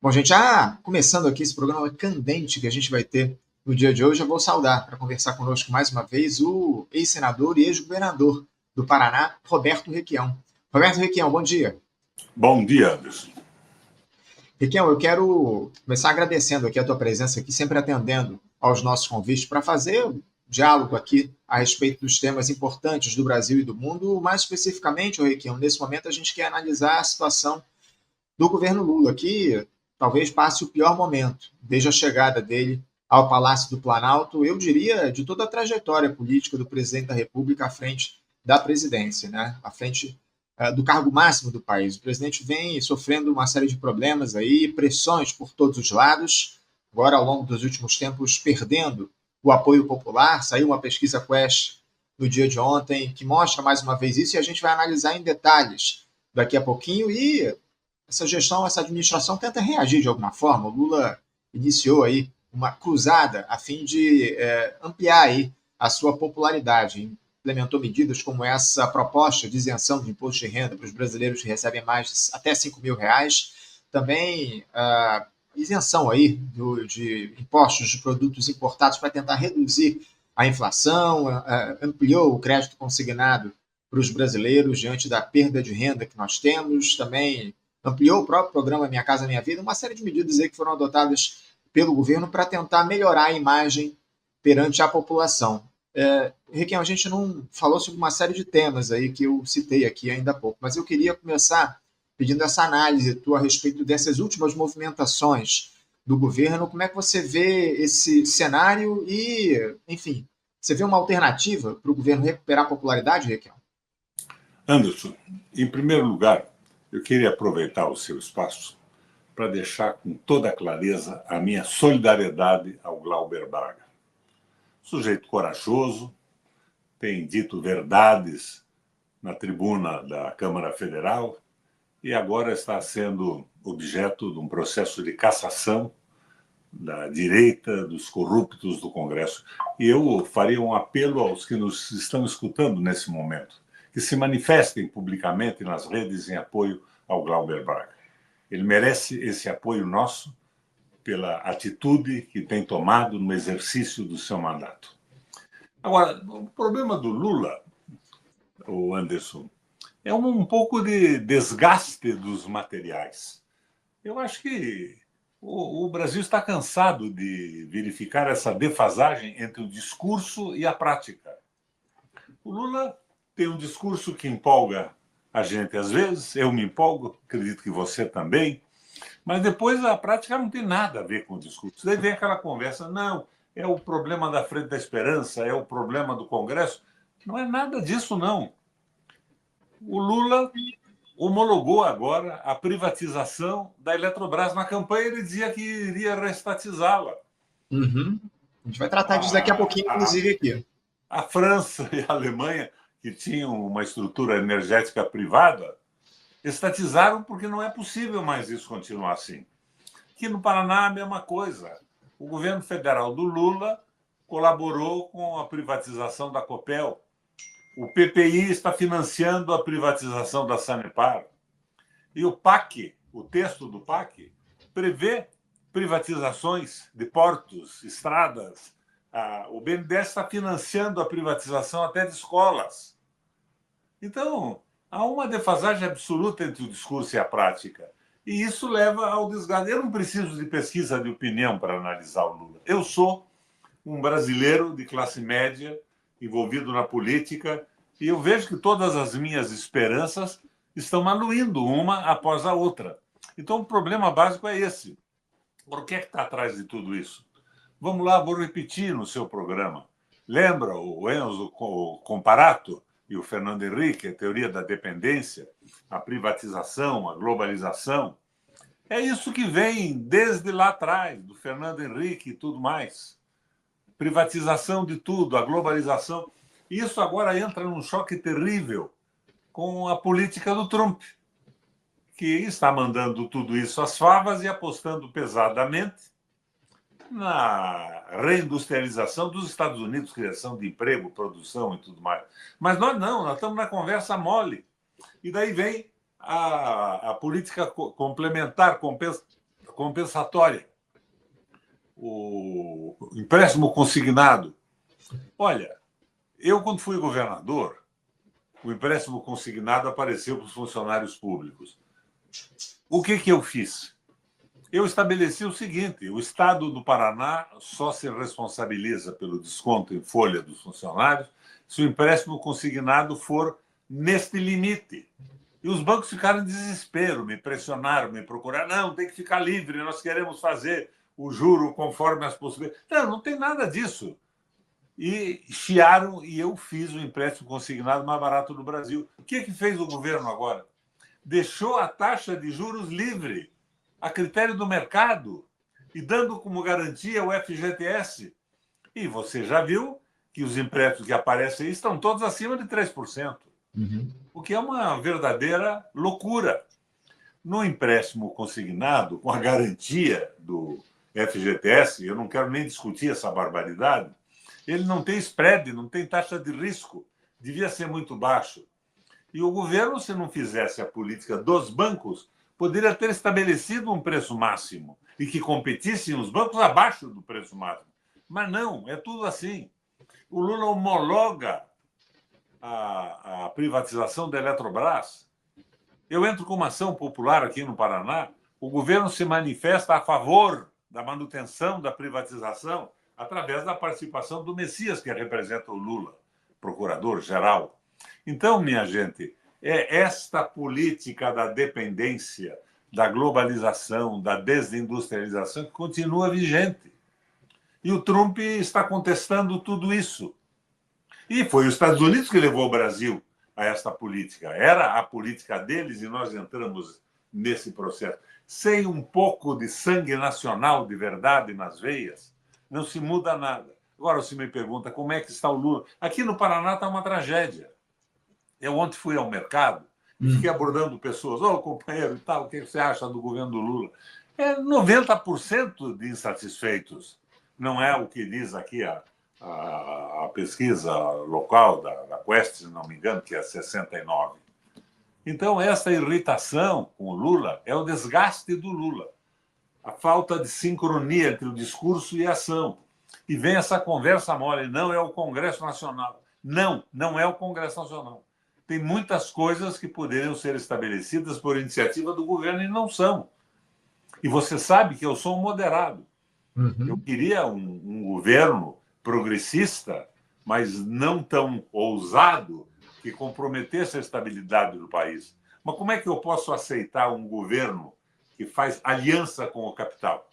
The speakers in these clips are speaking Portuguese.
Bom, gente, já começando aqui esse programa candente que a gente vai ter no dia de hoje, eu vou saudar para conversar conosco mais uma vez o ex-senador e ex-governador do Paraná, Roberto Requião. Roberto Requião, bom dia. Bom dia, Anderson. Requião, eu quero começar agradecendo aqui a tua presença aqui, sempre atendendo aos nossos convites para fazer um diálogo aqui a respeito dos temas importantes do Brasil e do mundo. Mais especificamente, Requião, nesse momento a gente quer analisar a situação do governo Lula, que talvez passe o pior momento desde a chegada dele ao Palácio do Planalto, eu diria, de toda a trajetória política do presidente da República à frente da presidência, né? À frente do cargo máximo do país. O presidente vem sofrendo uma série de problemas aí, pressões por todos os lados, agora ao longo dos últimos tempos perdendo o apoio popular. Saiu uma pesquisa Quest no dia de ontem que mostra mais uma vez isso e a gente vai analisar em detalhes daqui a pouquinho. E essa gestão, essa administração tenta reagir de alguma forma. O Lula iniciou aí uma cruzada a fim de ampliar aí a sua popularidade. Implementou medidas como essa proposta de isenção de imposto de renda para os brasileiros que recebem mais até R$ 5.000. Também isenção aí de impostos de produtos importados para tentar reduzir a inflação, ampliou o crédito consignado para os brasileiros diante da perda de renda que nós temos, também ampliou o próprio programa Minha Casa Minha Vida, uma série de medidas aí que foram adotadas pelo governo para tentar melhorar a imagem perante a população. Requião, a gente não falou sobre uma série de temas aí que eu citei aqui ainda há pouco, mas eu queria começar pedindo essa análise tua a respeito dessas últimas movimentações do governo. Como é que você vê esse cenário e, enfim, você vê uma alternativa para o governo recuperar a popularidade, Requião? Anderson, em primeiro lugar, eu queria aproveitar o seu espaço para deixar com toda clareza a minha solidariedade ao Glauber Braga. Sujeito corajoso, tem dito verdades na tribuna da Câmara Federal e agora está sendo objeto de um processo de cassação da direita, dos corruptos do Congresso. E eu faria um apelo aos que nos estão escutando nesse momento, que se manifestem publicamente nas redes em apoio ao Glauber Braga. Ele merece esse apoio nosso pela atitude que tem tomado no exercício do seu mandato. Agora, o problema do Lula, o Anderson, é um pouco de desgaste dos materiais. Eu acho que o Brasil está cansado de verificar essa defasagem entre o discurso e a prática. O Lula tem um discurso que empolga a gente às vezes, eu me empolgo, acredito que você também, mas depois a prática não tem nada a ver com o discurso. Daí vem aquela conversa, não, é o problema da Frente da Esperança, é o problema do Congresso. Não é nada disso, não. O Lula homologou agora a privatização da Eletrobras. Na campanha ele dizia que iria reestatizá-la. Uhum. A gente vai tratar disso daqui a pouquinho, inclusive, aqui. A França e a Alemanha, que tinham uma estrutura energética privada, estatizaram porque não é possível mais isso continuar assim. Aqui no Paraná, a mesma coisa. O governo federal do Lula colaborou com a privatização da Copel. O PPI está financiando a privatização da Sanepar. E o PAC, o texto do PAC, prevê privatizações de portos, estradas. O BNDES está financiando a privatização até de escolas. Então, há uma defasagem absoluta entre o discurso e a prática. E isso leva ao desgaste. Eu não preciso de pesquisa de opinião para analisar o Lula. Eu sou um brasileiro de classe média, envolvido na política, e eu vejo que todas as minhas esperanças estão aluindo uma após a outra. Então, o problema básico é esse. Por que está atrás de tudo isso? Vamos lá, vou repetir no seu programa. Lembra o Enzo Comparato e o Fernando Henrique, a teoria da dependência, a privatização, a globalização? É isso que vem desde lá atrás, do Fernando Henrique e tudo mais. Privatização de tudo, a globalização. Isso agora entra num choque terrível com a política do Trump, que está mandando tudo isso às favas e apostando pesadamente na reindustrialização dos Estados Unidos, criação de emprego, produção e tudo mais. Mas nós não, nós estamos na conversa compensatória, o empréstimo consignado. Olha, eu, quando fui governador, o empréstimo consignado apareceu para os funcionários públicos. O que eu fiz? Eu estabeleci o seguinte: o Estado do Paraná só se responsabiliza pelo desconto em folha dos funcionários se o empréstimo consignado for neste limite. E os bancos ficaram em desespero, me pressionaram, me procuraram. Não, tem que ficar livre, nós queremos fazer o juro conforme as possibilidades. Não tem nada disso. E chiaram, e eu fiz o empréstimo consignado mais barato do Brasil. O que fez o governo agora? Deixou a taxa de juros livre, a critério do mercado, e dando como garantia o FGTS. E você já viu que os empréstimos que aparecem aí estão todos acima de 3%. O que é uma verdadeira loucura. No empréstimo consignado, com a garantia do FGTS, eu não quero nem discutir essa barbaridade, ele não tem spread, não tem taxa de risco, devia ser muito baixo. E o governo, se não fizesse a política dos bancos, poderia ter estabelecido um preço máximo e que competissem os bancos abaixo do preço máximo. Mas não, é tudo assim. O Lula homologa a privatização da Eletrobras. Eu entro com uma ação popular aqui no Paraná, o governo se manifesta a favor da manutenção da privatização através da participação do Messias, que representa o Lula, procurador-geral. Então, minha gente, é esta política da dependência, da globalização, da desindustrialização que continua vigente. E o Trump está contestando tudo isso. E foi os Estados Unidos que levou o Brasil a esta política. Era a política deles e nós entramos nesse processo. Sem um pouco de sangue nacional de verdade nas veias, não se muda nada. Agora você me pergunta como é que está o Lula. Aqui no Paraná está uma tragédia. Eu ontem fui ao mercado e fiquei abordando pessoas. Ô, companheiro, e tal, o que você acha do governo do Lula? 90% de insatisfeitos. Não é o que diz aqui a pesquisa local da Quest, se não me engano, que é 69%. Então, essa irritação com o Lula é o desgaste do Lula. A falta de sincronia entre o discurso e a ação. E vem essa conversa mole, não é o Congresso Nacional. Não é o Congresso Nacional. Tem muitas coisas que poderiam ser estabelecidas por iniciativa do governo e não são. E você sabe que eu sou um moderado. Eu queria um governo progressista, mas não tão ousado que comprometesse a estabilidade do país. Mas como é que eu posso aceitar um governo que faz aliança com o capital?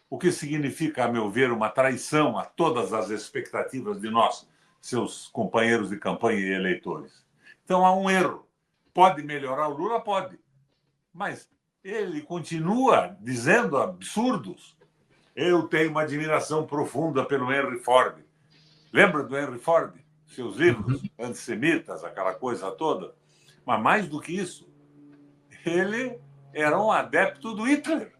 O que significa, a meu ver, uma traição a todas as expectativas de nós, seus companheiros de campanha e eleitores. Então há um erro. Pode melhorar o Lula? Pode. Mas ele continua dizendo absurdos. Eu tenho uma admiração profunda pelo Henry Ford. Lembra do Henry Ford? Seus livros antissemitas, aquela coisa toda. Mas mais do que isso, ele era um adepto do Hitler,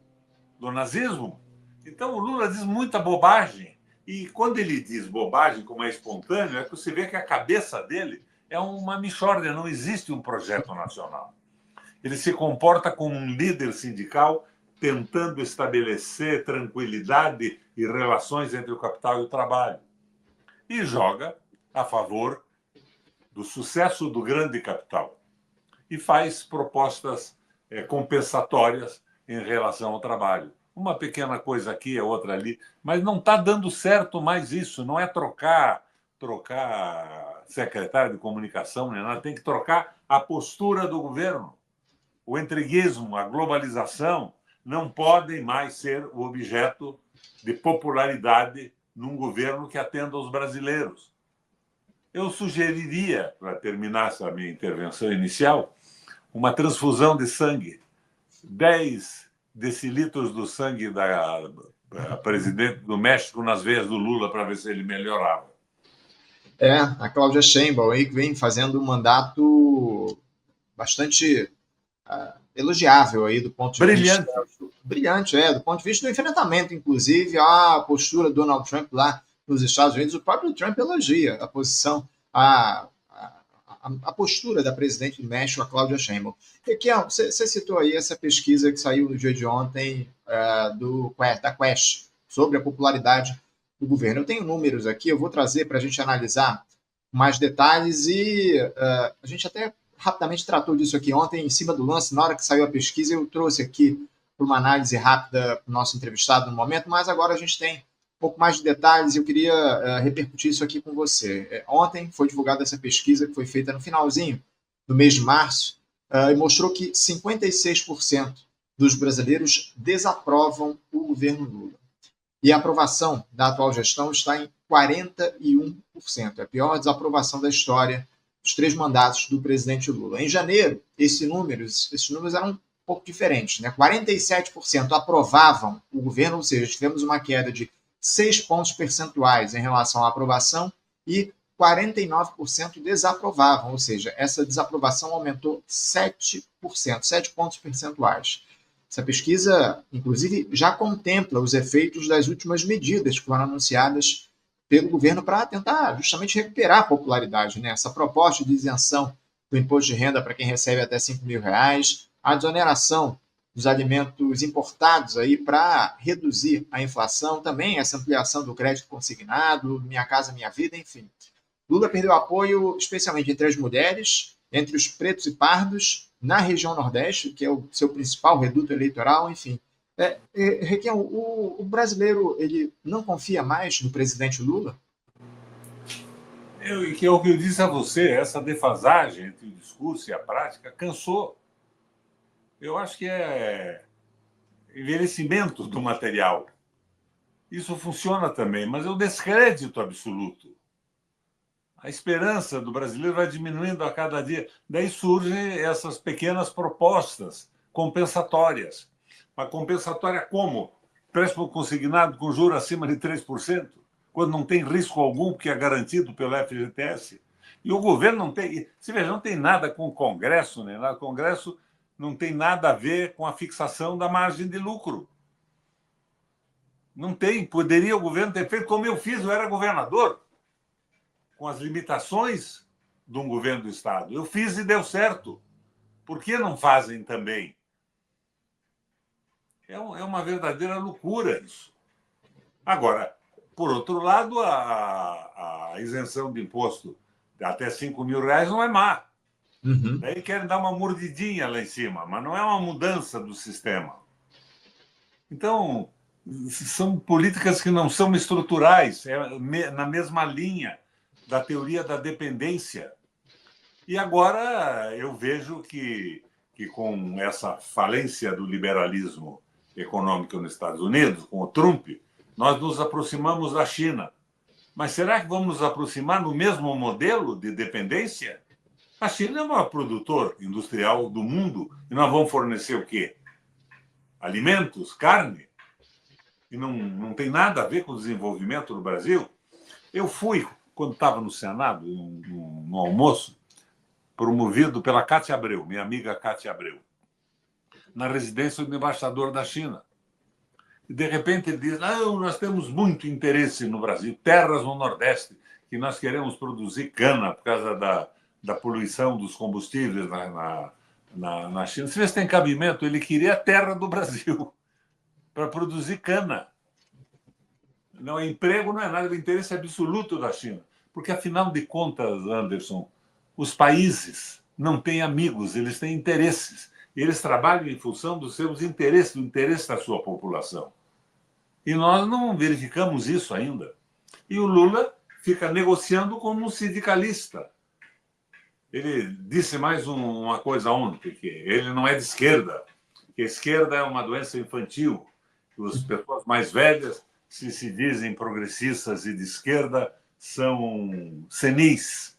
do nazismo. Então o Lula diz muita bobagem. E quando ele diz bobagem, como é espontâneo, é que você vê que a cabeça dele é uma mixórdia, não existe um projeto nacional. Ele se comporta como um líder sindical tentando estabelecer tranquilidade e relações entre o capital e o trabalho. E joga a favor do sucesso do grande capital. E faz propostas compensatórias em relação ao trabalho. Uma pequena coisa aqui, a outra ali, mas não está dando certo mais isso. Não é trocar secretário de comunicação, né? Tem que trocar a postura do governo. O entreguismo, a globalização, não podem mais ser o objeto de popularidade num governo que atenda aos brasileiros. Eu sugeriria, para terminar essa minha intervenção inicial, uma transfusão de sangue. 10 decilitros do sangue da presidente do México nas veias do Lula para ver se ele melhorava. A Cláudia Sheinbaum aí que vem fazendo um mandato bastante elogiável aí do ponto de vista... Brilhante, do ponto de vista do enfrentamento, inclusive, a postura do Donald Trump lá nos Estados Unidos. O próprio Trump elogia a posição, a a postura da presidente do México, a Cláudia Sheinbaum. Você citou aí essa pesquisa que saiu no dia de ontem da Quest sobre a popularidade do governo. Eu tenho números aqui, eu vou trazer para a gente analisar mais detalhes e a gente até rapidamente tratou disso aqui ontem, em cima do lance, na hora que saiu a pesquisa, eu trouxe aqui para uma análise rápida para o nosso entrevistado no momento, mas agora a gente tem um pouco mais de detalhes e eu queria repercutir isso aqui com você. Ontem foi divulgada essa pesquisa que foi feita no finalzinho do mês de março e mostrou que 56% dos brasileiros desaprovam o governo Lula. E a aprovação da atual gestão está em 41%. É a pior desaprovação da história dos 3 mandatos do presidente Lula. Em janeiro, esses números eram um pouco diferentes, né? 47% aprovavam o governo, ou seja, tivemos uma queda de 6 pontos percentuais em relação à aprovação e 49% desaprovavam, ou seja, essa desaprovação aumentou 7%, 7 pontos percentuais. Essa pesquisa, inclusive, já contempla os efeitos das últimas medidas que foram anunciadas pelo governo para tentar justamente recuperar a popularidade, né? Essa proposta de isenção do imposto de renda para quem recebe até R$ 5.000, a desoneração dos alimentos importados aí para reduzir a inflação, também essa ampliação do crédito consignado, Minha Casa Minha Vida, enfim. Lula perdeu apoio especialmente entre as mulheres, entre os pretos e pardos, na região Nordeste, que é o seu principal reduto eleitoral, enfim. Requião, o brasileiro ele não confia mais no presidente Lula? O que eu disse a você, essa defasagem entre o discurso e a prática cansou. Eu acho que é envelhecimento do material. Isso funciona também, mas é o descrédito absoluto. A esperança do brasileiro vai diminuindo a cada dia. Daí surgem essas pequenas propostas compensatórias. Uma compensatória como? Empréstimo consignado com juros acima de 3%, quando não tem risco algum, porque é garantido pelo FGTS. E o governo não tem... Você veja, não tem nada com o Congresso, né? O Congresso não tem nada a ver com a fixação da margem de lucro. Não tem. Poderia o governo ter feito como eu fiz, eu era governador, com as limitações de um governo do Estado. Eu fiz e deu certo. Por que não fazem também? É uma verdadeira loucura isso. Agora, por outro lado, a isenção de imposto de até R$ 5.000 não é má. Uhum. Daí querem dar uma mordidinha lá em cima, mas não é uma mudança do sistema. Então, são políticas que não são estruturais, é na mesma linha da teoria da dependência. E agora eu vejo que com essa falência do liberalismo econômico nos Estados Unidos, com o Trump, nós nos aproximamos da China. Mas será que vamos nos aproximar no mesmo modelo de dependência? A China é o maior produtor industrial do mundo e nós vamos fornecer o quê? Alimentos, carne? E não tem nada a ver com o desenvolvimento do Brasil. Eu fui, quando estava no Senado, no almoço, promovido pela Cátia Abreu, minha amiga Cátia Abreu, na residência do embaixador da China. E, de repente, ele diz, não, nós temos muito interesse no Brasil, terras no Nordeste, que nós queremos produzir cana por causa da poluição dos combustíveis na China. Você vê se tem cabimento, ele queria a terra do Brasil para produzir cana. Não, emprego não é nada, o interesse absoluto da China. Porque, afinal de contas, Anderson, os países não têm amigos, eles têm interesses. Eles trabalham em função dos seus interesses, do interesse da sua população. E nós não verificamos isso ainda. E o Lula fica negociando como um sindicalista. Ele disse mais uma coisa ontem, que ele não é de esquerda, que a esquerda é uma doença infantil, que as pessoas mais velhas, se dizem progressistas e de esquerda, são senis.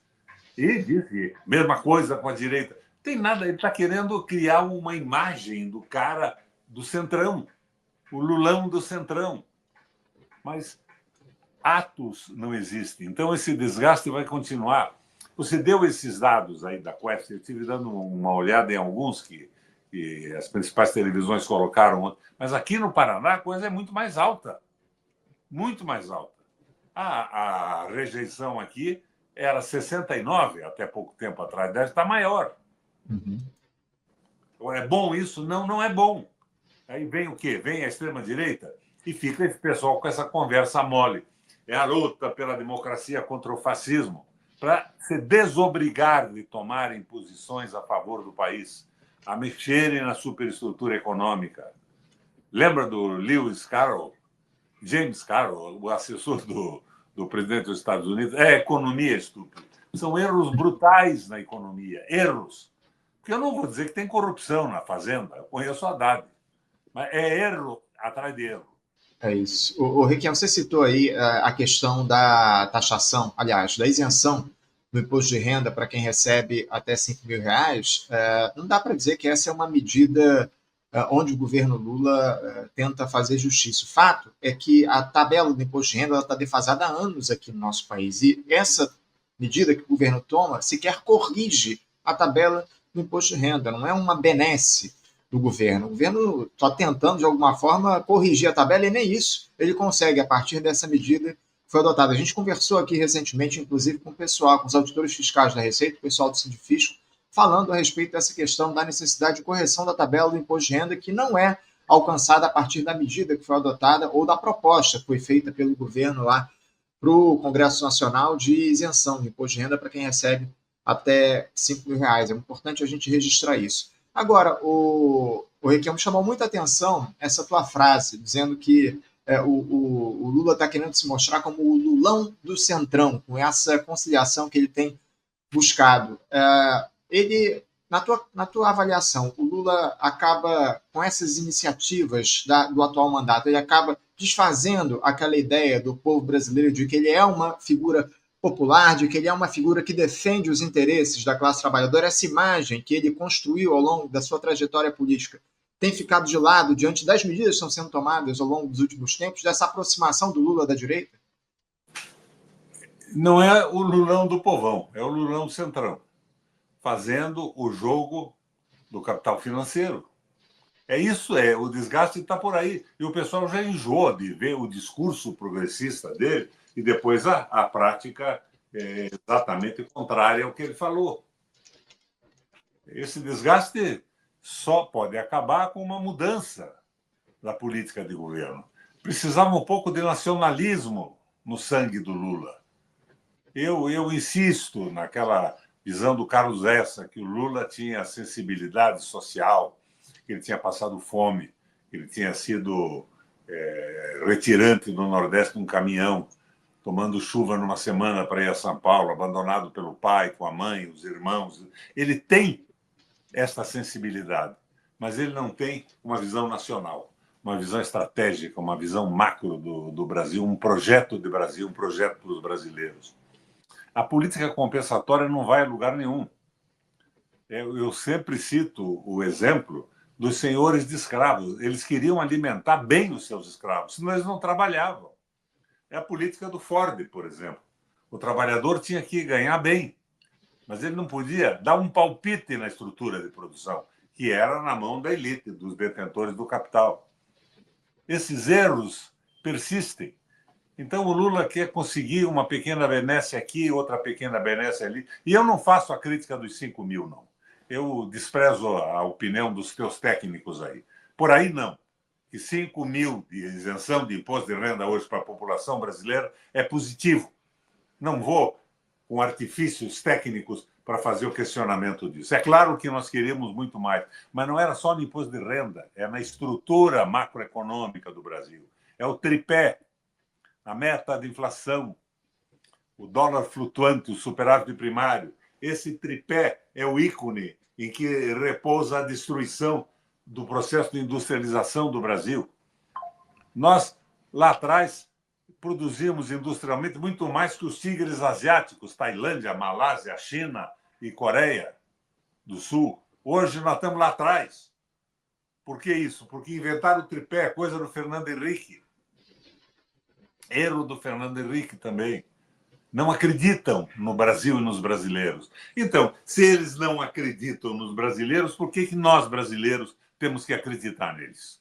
E disse mesma coisa com a direita. Tem nada, ele está querendo criar uma imagem do cara do centrão, o Lulão do centrão. Mas atos não existem. Então, esse desgaste vai continuar. Você deu esses dados aí da Quest, eu estive dando uma olhada em alguns que as principais televisões colocaram, mas aqui no Paraná a coisa é muito mais alta. Muito mais alta. A rejeição aqui era 69 até pouco tempo atrás, deve estar maior. Uhum. É bom isso? Não, não é bom. Aí vem o quê? Vem a extrema-direita e fica esse pessoal com essa conversa mole. É a luta pela democracia contra o fascismo, para se desobrigar de tomarem posições a favor do país, a mexerem na superestrutura econômica. Lembra do Lewis Carroll? James Carroll, o assessor do presidente dos Estados Unidos? É economia estúpida. São erros brutais na economia. Erros. Porque eu não vou dizer que tem corrupção na Fazenda. Eu conheço a Haddad. Mas é erro atrás de erro. É isso. O Requião, você citou aí a questão da taxação, aliás, da isenção do imposto de renda para quem recebe até R$ 5.000. Não dá para dizer que essa é uma medida onde o governo Lula tenta fazer justiça. O fato é que a tabela do imposto de renda está defasada há anos aqui no nosso país. E essa medida que o governo toma sequer corrige a tabela do imposto de renda, não é uma benesse do governo. O governo está tentando, de alguma forma, corrigir a tabela e nem isso ele consegue a partir dessa medida que foi adotada. A gente conversou aqui recentemente, inclusive, com o pessoal, com os auditores fiscais da Receita, o pessoal do Sindifisco, falando a respeito dessa questão da necessidade de correção da tabela do imposto de renda, que não é alcançada a partir da medida que foi adotada ou da proposta que foi feita pelo governo lá para o Congresso Nacional de isenção do imposto de renda para quem recebe até R$ 5.000. É importante a gente registrar isso. Agora, o Requião chamou muita atenção essa tua frase, dizendo que o Lula está querendo se mostrar como o Lulão do Centrão, com essa conciliação que ele tem buscado. Ele, na tua avaliação, o Lula acaba, com essas iniciativas do atual mandato, ele acaba desfazendo aquela ideia do povo brasileiro de que ele é uma figura popular, de que ele é uma figura que defende os interesses da classe trabalhadora. Essa imagem que ele construiu ao longo da sua trajetória política tem ficado de lado diante das medidas que estão sendo tomadas ao longo dos últimos tempos, dessa aproximação do Lula da direita? Não é o Lulão do povão, é o Lulão do Centrão, fazendo o jogo do capital financeiro. É isso, o desgaste está por aí. E o pessoal já enjoou de ver o discurso progressista dele e depois a prática é exatamente contrária ao que ele falou. Esse desgaste só pode acabar com uma mudança da política de governo. Precisava um pouco de nacionalismo no sangue do Lula. Eu insisto naquela visão do Carlos Essa, que o Lula tinha sensibilidade social, que ele tinha passado fome, que ele tinha sido retirante no Nordeste de um caminhão, tomando chuva numa semana para ir a São Paulo, abandonado pelo pai, com a mãe, os irmãos. Ele tem essa sensibilidade, mas ele não tem uma visão nacional, uma visão estratégica, uma visão macro do Brasil, um projeto de Brasil, um projeto para os brasileiros. A política compensatória não vai a lugar nenhum. Eu sempre cito o exemplo dos senhores de escravos. Eles queriam alimentar bem os seus escravos, senão eles não trabalhavam. É a política do Ford, por exemplo. O trabalhador tinha que ganhar bem, mas ele não podia dar um palpite na estrutura de produção, que era na mão da elite, dos detentores do capital. Esses erros persistem. Então, o Lula quer conseguir uma pequena benesse aqui, outra pequena benesse ali. E eu não faço a crítica dos 5.000, não. Eu desprezo a opinião dos teus técnicos aí. Por aí, não. Que 5.000 de isenção de imposto de renda hoje para a população brasileira é positivo. Não vou com artifícios técnicos para fazer o questionamento disso. É claro que nós queríamos muito mais, mas não era só no imposto de renda, é na estrutura macroeconômica do Brasil. É o tripé, a meta de inflação, o dólar flutuante, o superávit primário. Esse tripé é o ícone em que repousa a destruição do processo de industrialização do Brasil. Nós, lá atrás, produzimos industrialmente muito mais que os tigres asiáticos, Tailândia, Malásia, China e Coreia do Sul. Hoje nós estamos lá atrás. Por que isso? Porque inventaram o tripé, coisa do Fernando Henrique. Erro do Fernando Henrique também. Não acreditam no Brasil e nos brasileiros. Então, se eles não acreditam nos brasileiros, por que nós, brasileiros, temos que acreditar neles?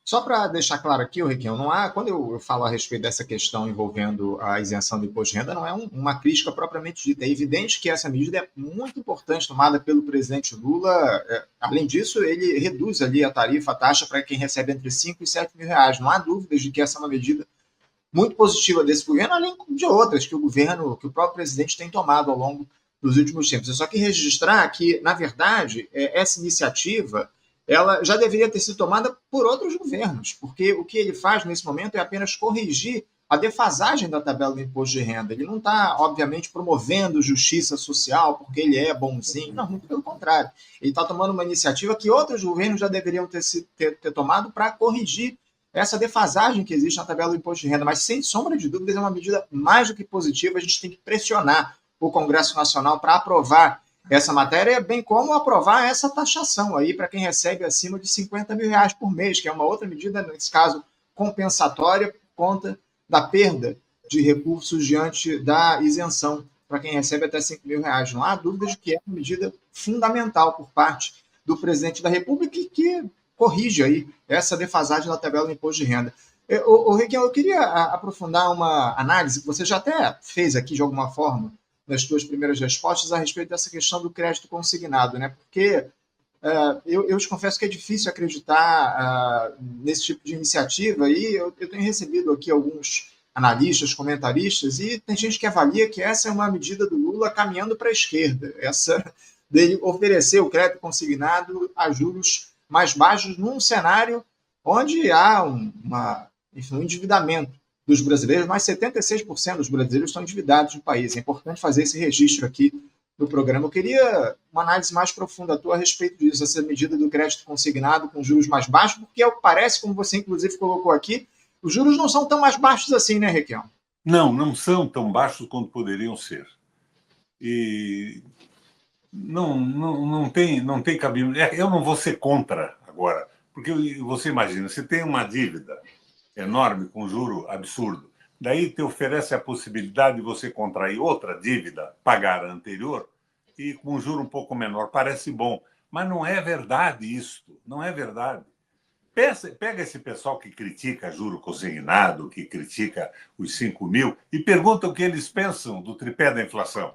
Só para deixar claro aqui, Requião, não há, quando eu falo a respeito dessa questão envolvendo a isenção do imposto de renda, não é uma crítica propriamente dita. É evidente que essa medida é muito importante, tomada pelo presidente Lula. Além disso, ele reduz ali a tarifa, a taxa para quem recebe entre 5 e 7 mil reais. Não há dúvidas de que essa é uma medida muito positiva desse governo, além de outras que o próprio presidente tem tomado ao longo dos últimos tempos. Eu só quero registrar que, na verdade, essa iniciativa ela já deveria ter sido tomada por outros governos, porque o que ele faz nesse momento é apenas corrigir a defasagem da tabela do imposto de renda. Ele não está, obviamente, promovendo justiça social porque ele é bonzinho, não, muito pelo contrário. Ele está tomando uma iniciativa que outros governos já deveriam ter tomado para corrigir essa defasagem que existe na tabela do imposto de renda, mas sem sombra de dúvidas é uma medida mais do que positiva. A gente tem que pressionar o Congresso Nacional para aprovar essa matéria, bem como aprovar essa taxação aí para quem recebe acima de 50 mil reais por mês, que é uma outra medida, nesse caso, compensatória por conta da perda de recursos diante da isenção para quem recebe até 5 mil reais. Não há dúvida de que é uma medida fundamental por parte do presidente da República e que corrige aí essa defasagem da tabela do imposto de renda. Requião, eu queria aprofundar uma análise que você já até fez aqui de alguma forma nas suas primeiras respostas a respeito dessa questão do crédito consignado, né? Porque eu te confesso que é difícil acreditar nesse tipo de iniciativa e eu tenho recebido aqui alguns analistas, comentaristas, e tem gente que avalia que essa é uma medida do Lula caminhando para a esquerda, essa dele oferecer o crédito consignado a juros mais baixos num cenário onde há um endividamento dos brasileiros, mais 76% dos brasileiros estão endividados no país. É importante fazer esse registro aqui no programa. Eu queria uma análise mais profunda tua a respeito disso, essa medida do crédito consignado com juros mais baixos, porque ao que parece, como você inclusive colocou aqui, os juros não são tão mais baixos assim, né, Requião? Não, não são tão baixos quanto poderiam ser. E não tem cabimento. Eu não vou ser contra agora, porque você imagina, você tem uma dívida enorme com juro absurdo, daí te oferece a possibilidade de você contrair outra dívida, pagar a anterior, e com um juro um pouco menor. Parece bom, mas não é verdade isso, não é verdade. Pega esse pessoal que critica juro consignado, que critica os 5 mil, e pergunta o que eles pensam do tripé da inflação,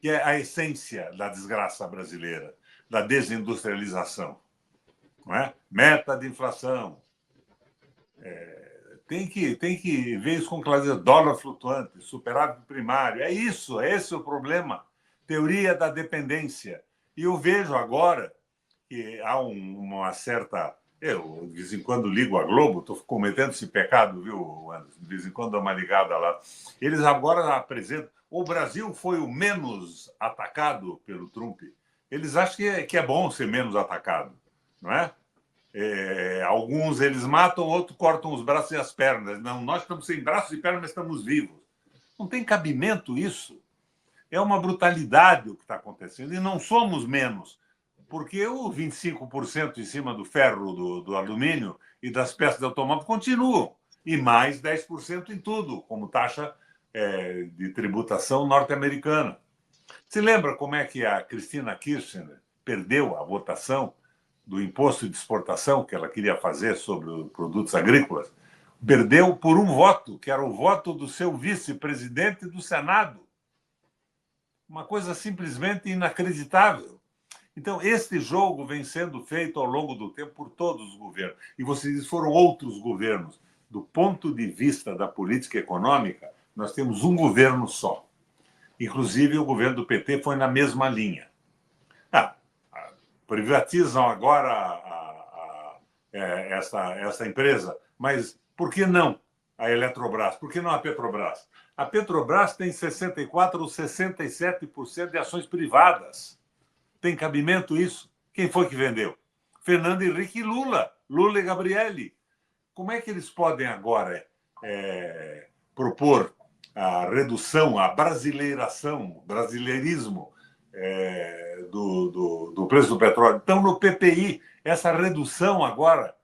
que é a essência da desgraça brasileira, da desindustrialização. Não é? Meta de inflação. Tem que ver isso com clareza. Dólar flutuante, superávit primário. É isso, esse é o problema. Teoria da dependência. E eu vejo agora que há uma certa... Eu, de vez em quando, ligo a Globo, estou cometendo esse pecado, viu, Anderson? De vez em quando dou uma ligada lá. Eles agora apresentam... O Brasil foi o menos atacado pelo Trump. Eles acham que é bom ser menos atacado, não é? Alguns eles matam, outros cortam os braços e as pernas. Não, nós estamos sem braços e pernas, mas estamos vivos. Não tem cabimento isso. É uma brutalidade o que está acontecendo. E não somos menos, porque o 25% em cima do ferro, do alumínio e das peças de automóvel continuam. E mais 10% em tudo, como taxa de tributação norte-americana. Se lembra como é que a Cristina Kirchner perdeu a votação do imposto de exportação que ela queria fazer sobre os produtos agrícolas? Perdeu por um voto, que era o voto do seu vice-presidente do Senado. Uma coisa simplesmente inacreditável. Então, este jogo vem sendo feito ao longo do tempo por todos os governos. E vocês foram outros governos. Do ponto de vista da política econômica, nós temos um governo só. Inclusive, o governo do PT foi na mesma linha. Privatizam agora essa empresa, mas por que não a Eletrobras? Por que não a Petrobras? A Petrobras tem 64% ou 67% de ações privadas. Tem cabimento isso? Quem foi que vendeu? Fernando Henrique e Lula. Lula e Gabrielli. Como é que eles podem agora propor a redução, a brasileiração, o brasileirismo do preço do petróleo? Então, no PPI, essa redução agora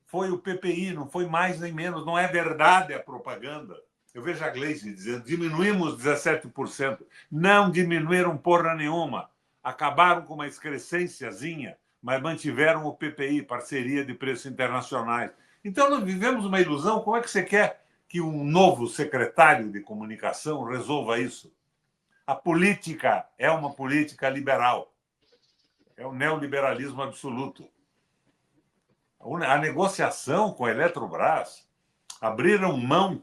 foi o PPI, não foi mais nem menos. Não é verdade a propaganda. Eu vejo a Gleisi dizendo, diminuímos 17%. Não diminuíram porra nenhuma. Acabaram com uma excrescênciazinha, mas mantiveram o PPI, parceria de preços internacionais. Então, nós vivemos uma ilusão. Como é que você quer que um novo secretário de comunicação resolva isso? A política é uma política liberal. É o neoliberalismo absoluto. A negociação com a Eletrobras abriram mão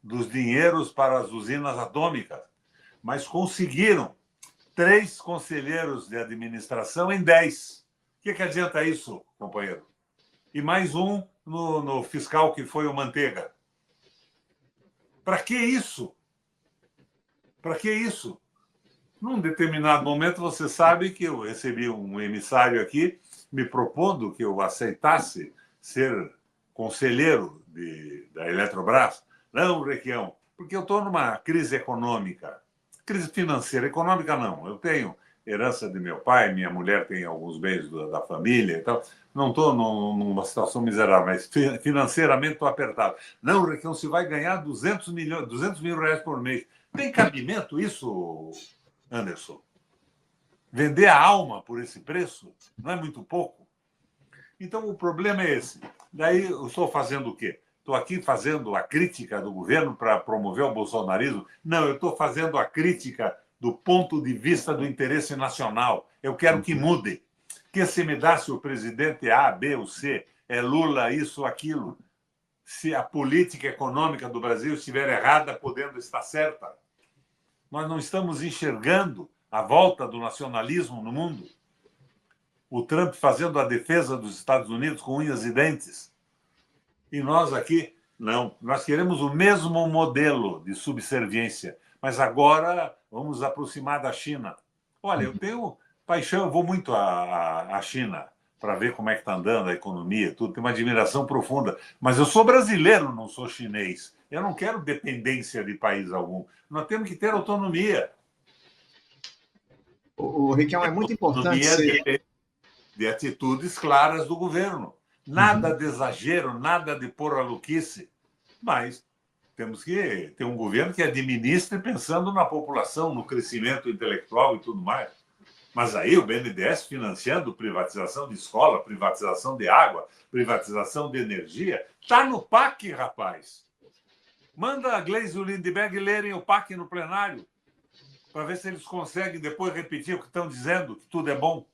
dos dinheiros para as usinas atômicas, mas conseguiram 3 conselheiros de administração em 10. O que adianta isso, companheiro? E mais um no fiscal, que foi o Manteiga. Para que isso? Para que isso? Num determinado momento, você sabe que eu recebi um emissário aqui me propondo que eu aceitasse ser conselheiro da Eletrobras. Não, Requião, porque eu estou numa crise econômica. Crise financeira. Econômica, não. Eu tenho herança de meu pai, minha mulher tem alguns bens da família e tal. Não estou numa situação miserável, mas financeiramente estou apertado. Não, Requião, você vai ganhar 200 mil reais por mês. Tem cabimento isso, Anderson? Vender a alma por esse preço não é muito pouco? Então, o problema é esse. Daí, eu estou fazendo o quê? Estou aqui fazendo a crítica do governo para promover o bolsonarismo? Não, eu estou fazendo a crítica do ponto de vista do interesse nacional. Eu quero que mude. Que se me dá se o presidente é A, B ou C, é Lula, isso, aquilo. Se a política econômica do Brasil estiver errada, podendo estar certa. Nós não estamos enxergando a volta do nacionalismo no mundo. O Trump fazendo a defesa dos Estados Unidos com unhas e dentes. E nós aqui, não. Nós queremos o mesmo modelo de subserviência, mas agora vamos nos aproximar da China. Olha, eu tenho paixão, eu vou muito à China para ver como é que está andando a economia, tudo, tenho uma admiração profunda. Mas eu sou brasileiro, não sou chinês. Eu não quero dependência de país algum. Nós temos que ter autonomia. O Riquelme, é muito importante ser... de atitudes claras do governo. Nada de exagero, nada de porra-louquice. Mas temos que ter um governo que administre pensando na população, no crescimento intelectual e tudo mais. Mas aí o BNDES financiando privatização de escola, privatização de água, privatização de energia, está no PAC, rapaz. Manda a Gleisi e o Lindbergh lerem o PAC no plenário para ver se eles conseguem depois repetir o que estão dizendo, que tudo é bom.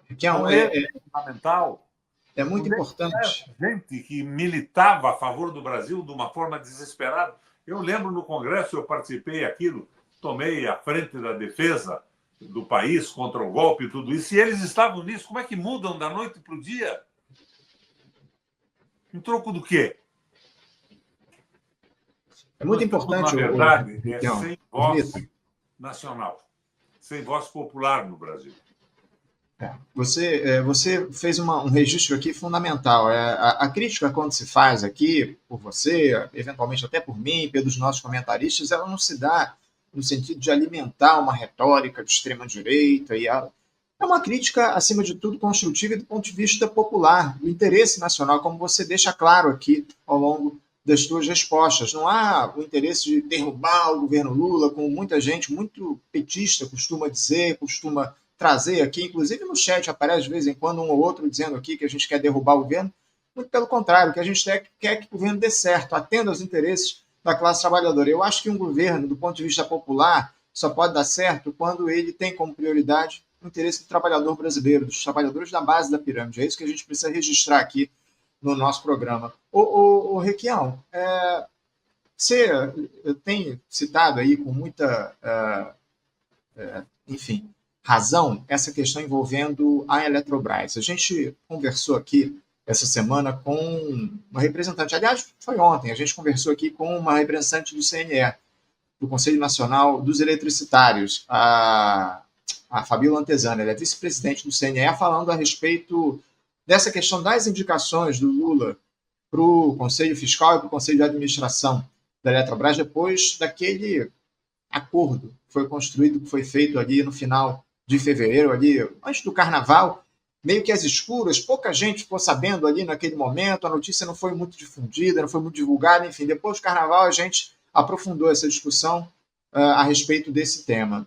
É fundamental. É muito importante. Gente que militava a favor do Brasil de uma forma desesperada. Eu lembro no Congresso, eu participei aquilo, tomei a frente da defesa do país contra o golpe e tudo isso, e eles estavam nisso. Como é que mudam da noite para o dia? Em troco do quê? É muito importante. Na verdade, sem voz nacional, sem voz popular no Brasil. Você fez um registro aqui fundamental. A crítica, quando se faz aqui, por você, eventualmente até por mim, pelos nossos comentaristas, ela não se dá no sentido de alimentar uma retórica de extrema-direita. É uma crítica, acima de tudo, construtiva e do ponto de vista popular, do interesse nacional, como você deixa claro aqui ao longo das suas respostas. Não há o interesse de derrubar o governo Lula, como muita gente muito petista costuma dizer, costuma trazer aqui, inclusive no chat aparece de vez em quando um ou outro dizendo aqui que a gente quer derrubar o governo. Muito pelo contrário, que a gente quer que o governo dê certo, atenda aos interesses da classe trabalhadora. Eu acho que um governo, do ponto de vista popular, só pode dar certo quando ele tem como prioridade o interesse do trabalhador brasileiro, dos trabalhadores da base da pirâmide. É isso que a gente precisa registrar aqui no nosso programa. O Requião, você tem citado aí com muita, razão essa questão envolvendo a Eletrobras. A gente conversou aqui essa semana com uma representante, aliás, foi ontem, a gente conversou aqui com uma representante do CNE, do Conselho Nacional dos Eletricitários, a Fabíola Antesana, ela é vice-presidente do CNE, falando a respeito dessa questão das indicações do Lula para o Conselho Fiscal e para o Conselho de Administração da Eletrobras, depois daquele acordo que foi construído, que foi feito ali no final de fevereiro, ali antes do Carnaval, meio que às escuras, pouca gente ficou sabendo ali naquele momento, a notícia não foi muito difundida, não foi muito divulgada, enfim, depois do Carnaval a gente aprofundou essa discussão a respeito desse tema.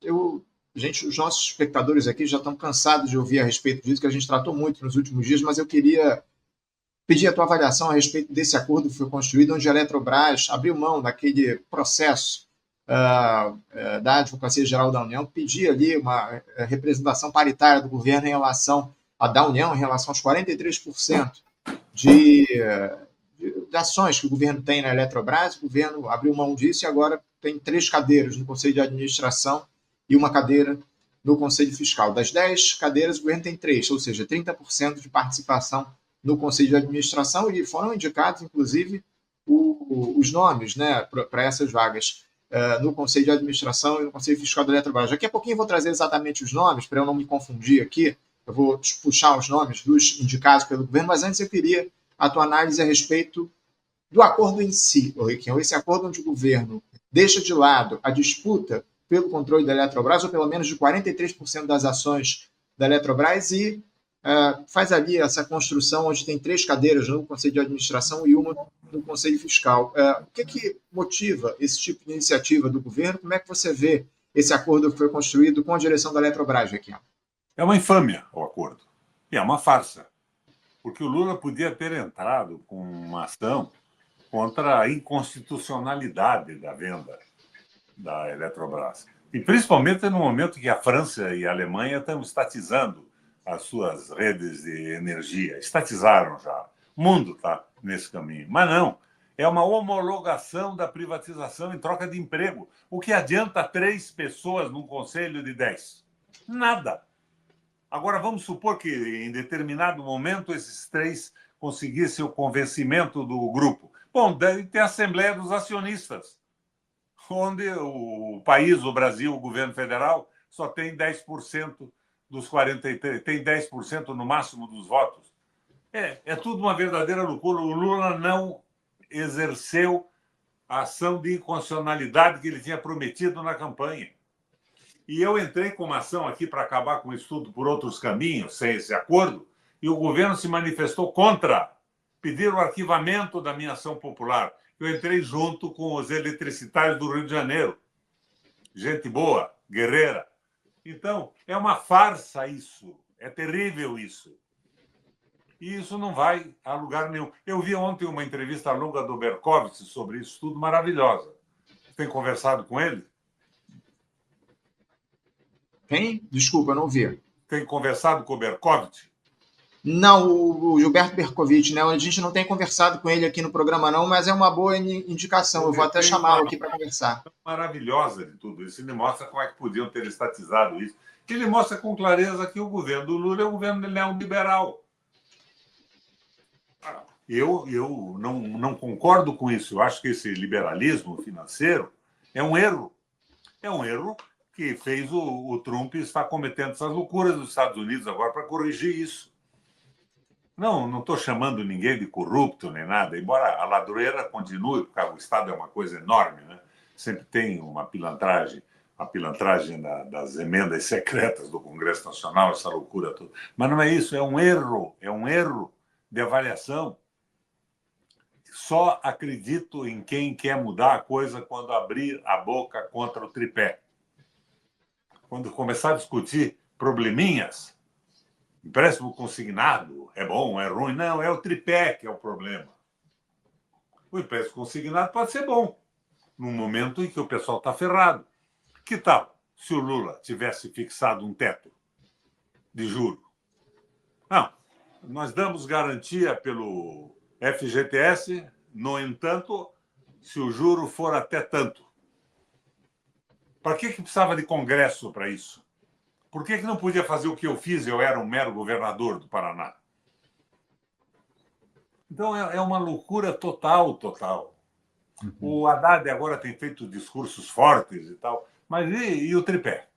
Os nossos espectadores aqui já estão cansados de ouvir a respeito disso, que a gente tratou muito nos últimos dias, mas eu queria pedir a tua avaliação a respeito desse acordo que foi construído, onde a Eletrobras abriu mão daquele processo da Advocacia Geral da União, que pedia ali uma representação paritária do governo em relação da União, em relação aos 43% de ações que o governo tem na Eletrobras. O governo abriu mão disso e agora tem 3 cadeiras no Conselho de Administração e uma cadeira no Conselho Fiscal. Das 10 cadeiras, o governo tem 3, ou seja, 30% de participação no Conselho de Administração, e foram indicados, inclusive, os nomes, né, para essas vagas no Conselho de Administração e no Conselho Fiscal da Eletrobras. Daqui a pouquinho eu vou trazer exatamente os nomes, para eu não me confundir aqui. Eu vou puxar os nomes dos indicados pelo governo, mas antes eu queria a tua análise a respeito do acordo em si, Riquinho. Esse acordo onde o governo deixa de lado a disputa pelo controle da Eletrobras, ou pelo menos de 43% das ações da Eletrobras, e faz ali essa construção onde tem 3 cadeiras no Conselho de Administração e uma no Conselho Fiscal. O que motiva esse tipo de iniciativa do governo? Como é que você vê esse acordo que foi construído com a direção da Eletrobras, Riquinho? É uma infâmia o acordo. E é uma farsa. Porque o Lula podia ter entrado com uma ação contra a inconstitucionalidade da venda da Eletrobras. E principalmente no momento que a França e a Alemanha estão estatizando as suas redes de energia. Estatizaram já. O mundo está nesse caminho. Mas não. É uma homologação da privatização em troca de emprego. O que adianta 3 pessoas num conselho de 10? Nada. Agora, vamos supor que, em determinado momento, esses 3 conseguissem o convencimento do grupo. Bom, deve ter a Assembleia dos Acionistas, onde o país, o Brasil, o governo federal, só tem 10% dos 43%, tem 10% no máximo dos votos. É tudo uma verdadeira loucura. O Lula não exerceu a ação de inconstitucionalidade que ele tinha prometido na campanha. E eu entrei com uma ação aqui para acabar com isso tudo por outros caminhos, sem esse acordo, e o governo se manifestou contra, pedir o arquivamento da minha ação popular. Eu entrei junto com os eletricitários do Rio de Janeiro. Gente boa, guerreira. Então, é uma farsa isso. É terrível isso. E isso não vai a lugar nenhum. Eu vi ontem uma entrevista longa do Berkovitz sobre isso tudo, maravilhosa. Tem conversado com ele? Quem? Desculpa, não vi. Tem conversado com o Berkovitz? Não, o Gilberto Berkovitch, né? A gente não tem conversado com ele aqui no programa, não, mas é uma boa indicação. Eu vou até chamá-lo aqui para conversar. Maravilhosa de tudo isso. Ele mostra como é que podiam ter estatizado isso. Ele mostra com clareza que o governo do Lula é um governo neoliberal. Eu não concordo com isso. Eu acho que esse liberalismo financeiro é um erro. É um erro que fez o Trump estar cometendo essas loucuras dos Estados Unidos agora para corrigir isso. Não estou chamando ninguém de corrupto nem nada, embora a ladroeira continue, porque o Estado é uma coisa enorme, né? Sempre tem uma pilantragem, a pilantragem das emendas secretas do Congresso Nacional, essa loucura toda. Mas não é isso, é um erro de avaliação. Só acredito em quem quer mudar a coisa quando abrir a boca contra o tripé. Quando começar a discutir probleminhas, empréstimo consignado é bom, é ruim. Não, é o tripé que é o problema. O empréstimo consignado pode ser bom, num momento em que o pessoal está ferrado. Que tal se o Lula tivesse fixado um teto de juro? Não, nós damos garantia pelo FGTS, no entanto, se o juro for até tanto. Para que precisava de Congresso para isso? Por que não podia fazer o que eu fiz? Eu era um mero governador do Paraná. Então, é uma loucura total. O Haddad agora tem feito discursos fortes e tal, mas e o tripé?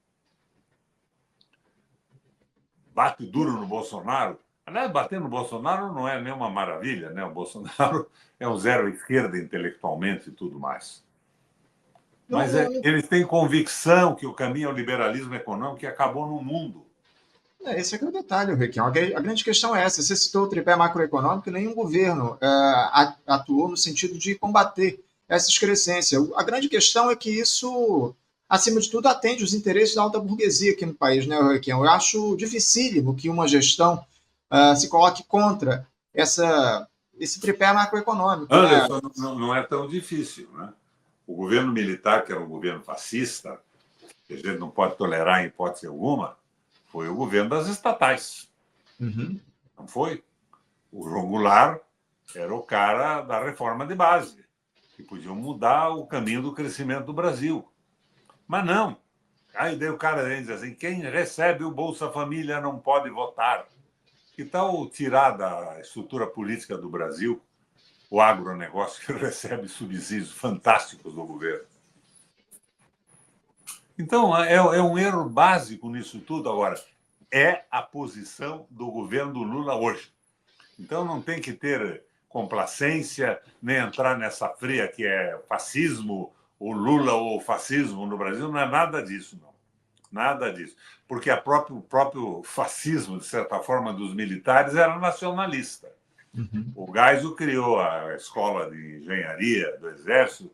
Bate duro no Bolsonaro. Aliás, bater no Bolsonaro não é nenhuma maravilha, né? O Bolsonaro é um zero à esquerda intelectualmente e tudo mais. Mas eles têm convicção que o caminho é o liberalismo econômico que acabou no mundo. Esse é o detalhe, Requião. A grande questão é essa. Você citou o tripé macroeconômico, nenhum governo atuou no sentido de combater essa excrescência. A grande questão é que isso acima de tudo, atende os interesses da alta burguesia aqui no país, né, Requião? Eu acho dificílimo que uma gestão se coloque contra esse tripé macroeconômico, né? Anderson, não é tão difícil, né? O governo militar, que era um governo fascista, que a gente não pode tolerar em hipótese alguma, foi o governo das estatais. Uhum. Não foi? O João Goulart era o cara da reforma de base, que podiam mudar o caminho do crescimento do Brasil. Mas não. Aí daí o cara diz assim, quem recebe o Bolsa Família não pode votar. Que tal tirar da estrutura política do Brasil o agronegócio que recebe subsídios fantásticos do governo? Então, é um erro básico nisso tudo. Agora, é a posição do governo do Lula hoje. Então, não tem que ter complacência, nem entrar nessa fria que é fascismo, o Lula ou o fascismo no Brasil. Não é nada disso, não. Nada disso. Porque o próprio fascismo, de certa forma, dos militares era nacionalista. Uhum. O Geisel criou a escola de engenharia do Exército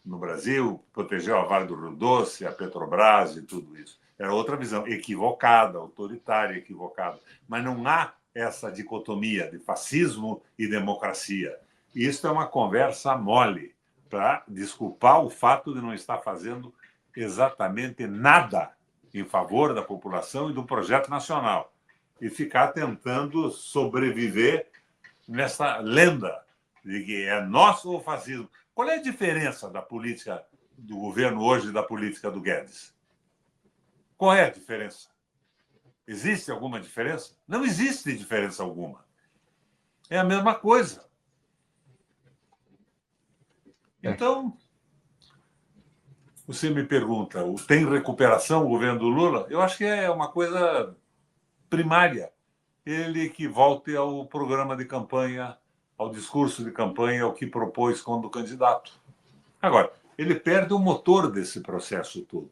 no Brasil, protegeu a Vale do Rio Doce, a Petrobras e tudo isso. Era outra visão, equivocada, autoritária, equivocada. Mas não há essa dicotomia de fascismo e democracia. Isso é uma conversa mole para desculpar o fato de não estar fazendo exatamente nada em favor da população e do projeto nacional e ficar tentando sobreviver nessa lenda de que é nosso ou fascismo. Qual é a diferença da política do governo hoje e da política do Guedes? Qual é a diferença? Existe alguma diferença? Não existe diferença alguma. É a mesma coisa. Então, você me pergunta, tem recuperação o governo do Lula? Eu acho que é uma coisa primária. Ele que volte ao programa de campanha, ao discurso de campanha, ao que propôs quando candidato. Agora, ele perde o motor desse processo todo.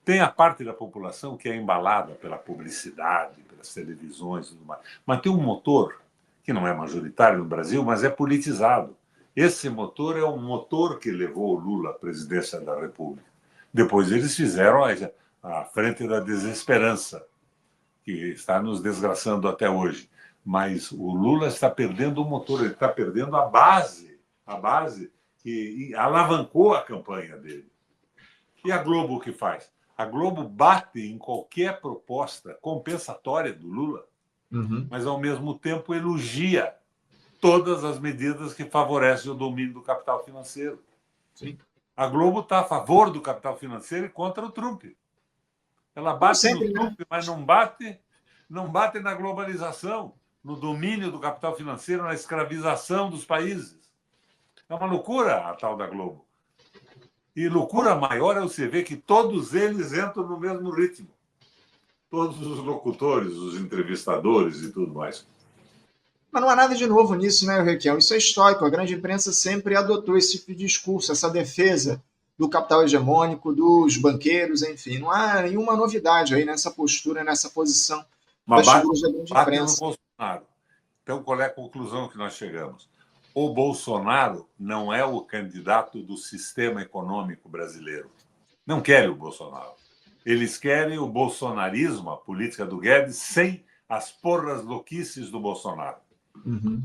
Tem a parte da população que é embalada pela publicidade, pelas televisões e tudo mais. Mas tem um motor, que não é majoritário no Brasil, mas é politizado. Esse motor é o motor que levou o Lula à presidência da República. Depois eles fizeram a frente da desesperança, que está nos desgraçando até hoje. Mas o Lula está perdendo o motor, ele está perdendo a base que alavancou a campanha dele. E a Globo o que faz? A Globo bate em qualquer proposta compensatória do Lula, mas, ao mesmo tempo, elogia todas as medidas que favorecem o domínio do capital financeiro. Sim. A Globo está a favor do capital financeiro e contra o Trump. Ela bate no Trump, mas não bate na globalização, no domínio do capital financeiro, na escravização dos países. É uma loucura a tal da Globo. E loucura maior é você ver que todos eles entram no mesmo ritmo. Todos os locutores, os entrevistadores e tudo mais. Mas não há nada de novo nisso, né, Requião? Isso é histórico. A grande imprensa sempre adotou esse tipo de discurso, essa defesa do capital hegemônico, dos banqueiros, enfim. Não há nenhuma novidade aí nessa postura, nessa posição das figuras da grande imprensa. No Bolsonaro. Então, qual é a conclusão que nós chegamos? O Bolsonaro não é o candidato do sistema econômico brasileiro. Não querem o Bolsonaro. Eles querem o bolsonarismo, a política do Guedes, sem as porras louquices do Bolsonaro.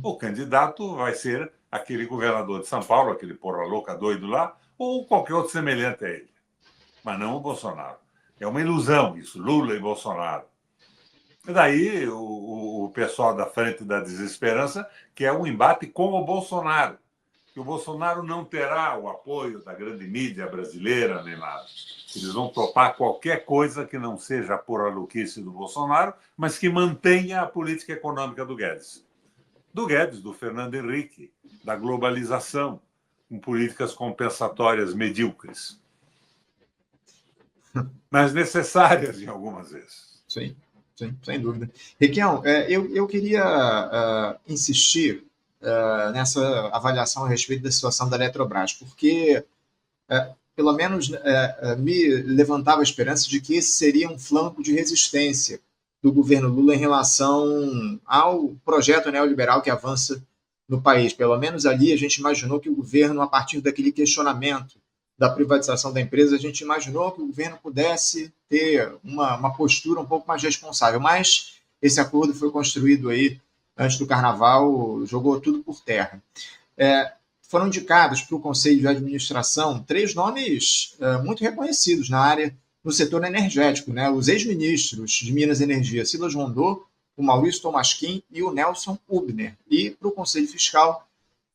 O candidato vai ser aquele governador de São Paulo, aquele porra louca doido lá, ou qualquer outro semelhante a ele. Mas não o Bolsonaro. É uma ilusão isso, Lula e Bolsonaro. E daí o pessoal da frente da desesperança quer um embate com o Bolsonaro, que o Bolsonaro não terá o apoio da grande mídia brasileira nem nada. Eles vão topar qualquer coisa que não seja a porra louquice do Bolsonaro, mas que mantenha a política econômica do Guedes. Do Guedes, do Fernando Henrique, da globalização, com políticas compensatórias medíocres, mas necessárias em algumas vezes. Sim, sim, sem dúvida. Requião, eu queria insistir nessa avaliação a respeito da situação da Eletrobras, porque pelo menos me levantava a esperança de que esse seria um flanco de resistência do governo Lula em relação ao projeto neoliberal que avança no país. Pelo menos ali a gente imaginou que o governo, a partir daquele questionamento da privatização da empresa, a gente imaginou que o governo pudesse ter uma postura um pouco mais responsável, mas esse acordo foi construído aí antes do Carnaval, jogou tudo por terra. Foram indicados para o Conselho de Administração 3 nomes muito reconhecidos na área, no setor energético, né? Os ex-ministros de Minas e Energia, Silas Rondô, o Maurício Tolmasquim e o Nelson Ubner. E para o Conselho Fiscal,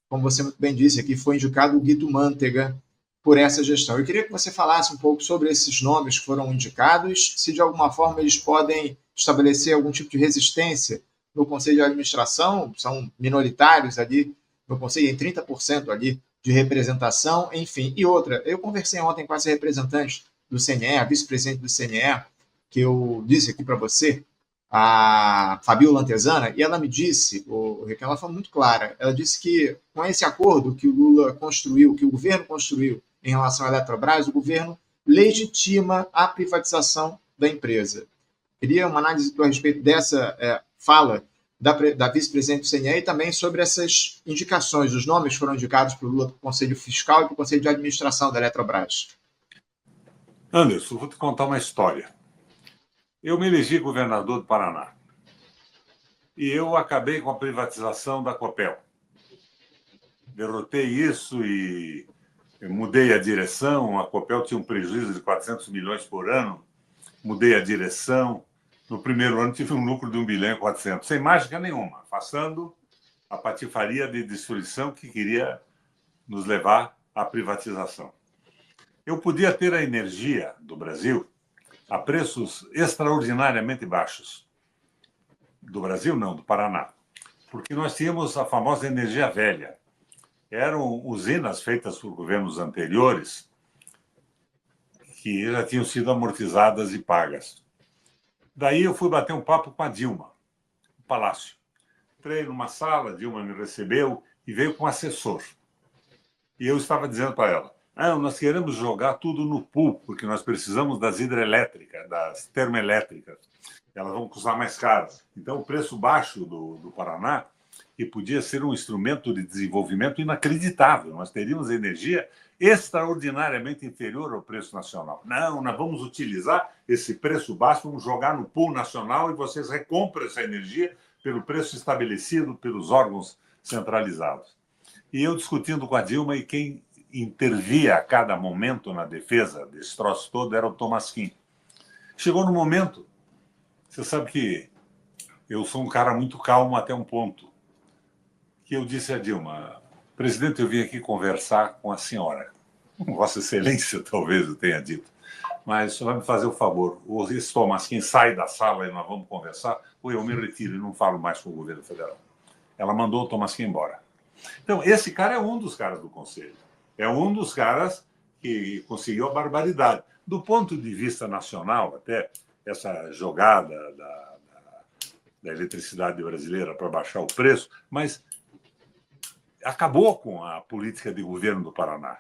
como você muito bem disse aqui, foi indicado o Guido Mantega por essa gestão. Eu queria que você falasse um pouco sobre esses nomes que foram indicados, se de alguma forma eles podem estabelecer algum tipo de resistência no Conselho de Administração, são minoritários ali no Conselho, em 30% ali de representação, enfim. E outra, eu conversei ontem com essa representante do CNE, a vice-presidente do CNE, que eu disse aqui para você, a Fabiola Antesana, e ela me disse, ela foi muito clara, ela disse que com esse acordo que o Lula construiu, que o governo construiu em relação à Eletrobras, o governo legitima a privatização da empresa. Queria uma análise a respeito dessa fala da vice-presidente do CNE e também sobre essas indicações, os nomes que foram indicados para o Lula para o Conselho Fiscal e para o Conselho de Administração da Eletrobras. Anderson, vou te contar uma história. Eu me elegi governador do Paraná e eu acabei com a privatização da Copel. Derrotei isso e mudei a direção. A Copel tinha um prejuízo de 400 milhões por ano. Mudei a direção. No primeiro ano tive um lucro de 1 bilhão e 400, sem mágica nenhuma, afastando a patifaria de destruição que queria nos levar à privatização. Eu podia ter a energia do Brasil a preços extraordinariamente baixos. Do Brasil, não, do Paraná. Porque nós tínhamos a famosa energia velha. Eram usinas feitas por governos anteriores que já tinham sido amortizadas e pagas. Daí eu fui bater um papo com a Dilma, no Palácio. Entrei numa sala, a Dilma me recebeu e veio com um assessor. E eu estava dizendo para ela, nós queremos jogar tudo no pool, porque nós precisamos das hidrelétricas, das termoelétricas. Elas vão custar mais caro. Então, o preço baixo do Paraná, que podia ser um instrumento de desenvolvimento inacreditável. Nós teríamos energia extraordinariamente inferior ao preço nacional. Não, nós vamos utilizar esse preço baixo, vamos jogar no pool nacional e vocês recompram essa energia pelo preço estabelecido pelos órgãos centralizados. E eu discutindo com a Dilma, e quem intervia a cada momento na defesa desse troço todo era o Tolmasquim. Chegou no momento, você sabe que eu sou um cara muito calmo até um ponto, que eu disse a Dilma, presidente, eu vim aqui conversar com a senhora. Vossa Excelência, talvez eu tenha dito. Mas o senhor vai me fazer o favor, ou esse Tolmasquim sai da sala e nós vamos conversar, ou eu me retiro e não falo mais com o governo federal. Ela mandou o Tolmasquim embora. Então, esse cara é um dos caras do Conselho. É um dos caras que conseguiu a barbaridade. Do ponto de vista nacional, até essa jogada da eletricidade brasileira para baixar o preço, mas acabou com a política de governo do Paraná,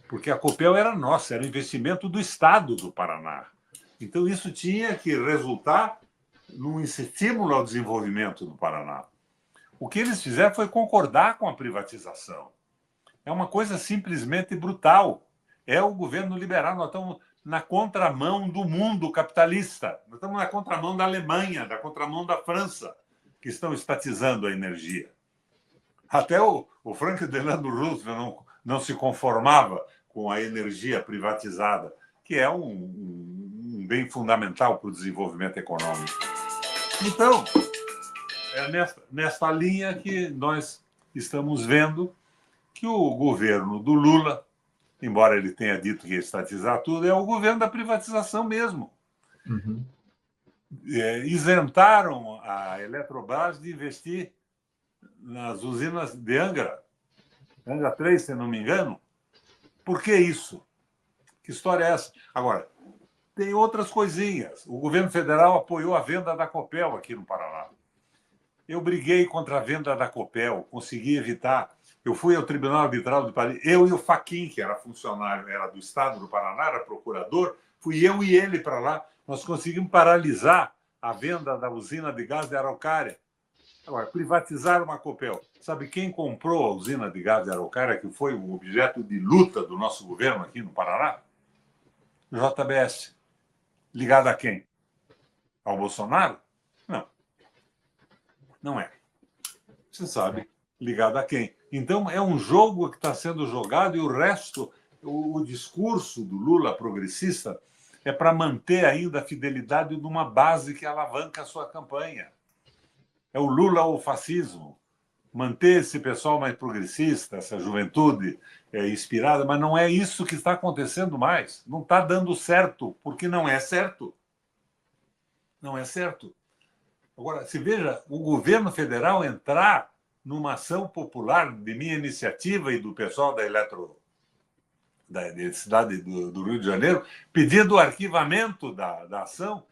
porque a Copel era nossa, era investimento do Estado do Paraná. Então, isso tinha que resultar num estímulo ao desenvolvimento do Paraná. O que eles fizeram foi concordar com a privatização. É uma coisa simplesmente brutal. É o governo liberal. Nós estamos na contramão do mundo capitalista. Nós estamos na contramão da Alemanha, da contramão da França, que estão estatizando a energia. Até o Franklin Delano Roosevelt não se conformava com a energia privatizada, que é um bem fundamental para o desenvolvimento econômico. Então, é nesta linha que nós estamos vendo que o governo do Lula, embora ele tenha dito que ia estatizar tudo, é o governo da privatização mesmo. Uhum. Isentaram a Eletrobras de investir nas usinas de Angra 3, se não me engano. Por que isso? Que história é essa? Agora, tem outras coisinhas. O governo federal apoiou a venda da Copel aqui no Paraná. Eu briguei contra a venda da Copel, consegui evitar. Eu fui ao Tribunal Arbitral de Paris, eu e o Fachin, que era funcionário, era do Estado do Paraná, era procurador, fui eu e ele para lá. Nós conseguimos paralisar a venda da usina de gás de Araucária. Agora, privatizar uma Copel. Sabe quem comprou a usina de gás de Araucária, que foi um objeto de luta do nosso governo aqui no Paraná? JBS. Ligado a quem? Ao Bolsonaro? Não. Não é. Você sabe, ligado a quem? Então, é um jogo que está sendo jogado e o resto, o discurso do Lula progressista é para manter ainda a fidelidade de uma base que alavanca a sua campanha. É o Lula ou o fascismo. Manter esse pessoal mais progressista, essa juventude inspirada, mas não é isso que está acontecendo mais. Não está dando certo, porque não é certo. Não é certo. Agora, se veja, o governo federal entrar numa ação popular de minha iniciativa e do pessoal da cidade do Rio de Janeiro, pedindo o arquivamento da ação,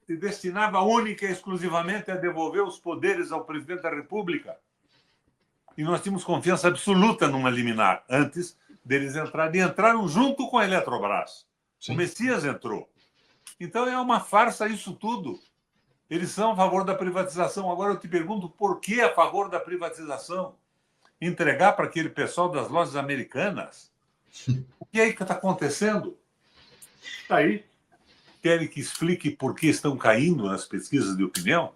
se destinava única e exclusivamente a devolver os poderes ao presidente da República. E nós tínhamos confiança absoluta numa liminar antes deles entrarem. E entraram junto com a Eletrobras. Sim. O Messias entrou. Então é uma farsa isso tudo. Eles são a favor da privatização. Agora eu te pergunto, por que a favor da privatização? Entregar para aquele pessoal das lojas americanas? O que é que está acontecendo? Está aí. Querem que explique por que estão caindo nas pesquisas de opinião?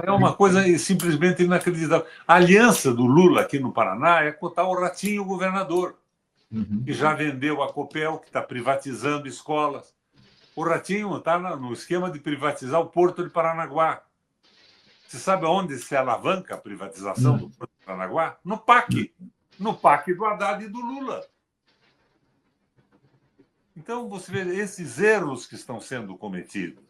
É uma coisa simplesmente inacreditável. A aliança do Lula aqui no Paraná é com o tal Ratinho governador, que já vendeu a Copel, que está privatizando escolas. O Ratinho está no esquema de privatizar o Porto de Paranaguá. Você sabe onde se alavanca a privatização do Porto de Paranaguá? No PAC. No PAC do Haddad e do Lula. Então, você vê esses erros que estão sendo cometidos.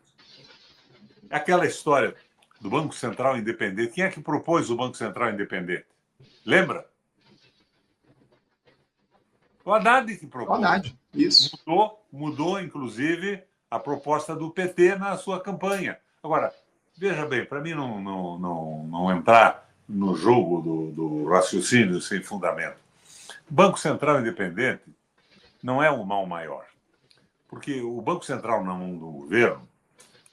Aquela história do Banco Central Independente. Quem é que propôs o Banco Central Independente? Lembra? O Haddad que propôs. O Haddad, isso. Mudou, inclusive, a proposta do PT na sua campanha. Agora, veja bem, para mim não entrar no jogo do raciocínio sem fundamento. O Banco Central Independente não é o mal maior. Porque o Banco Central, na mão do governo,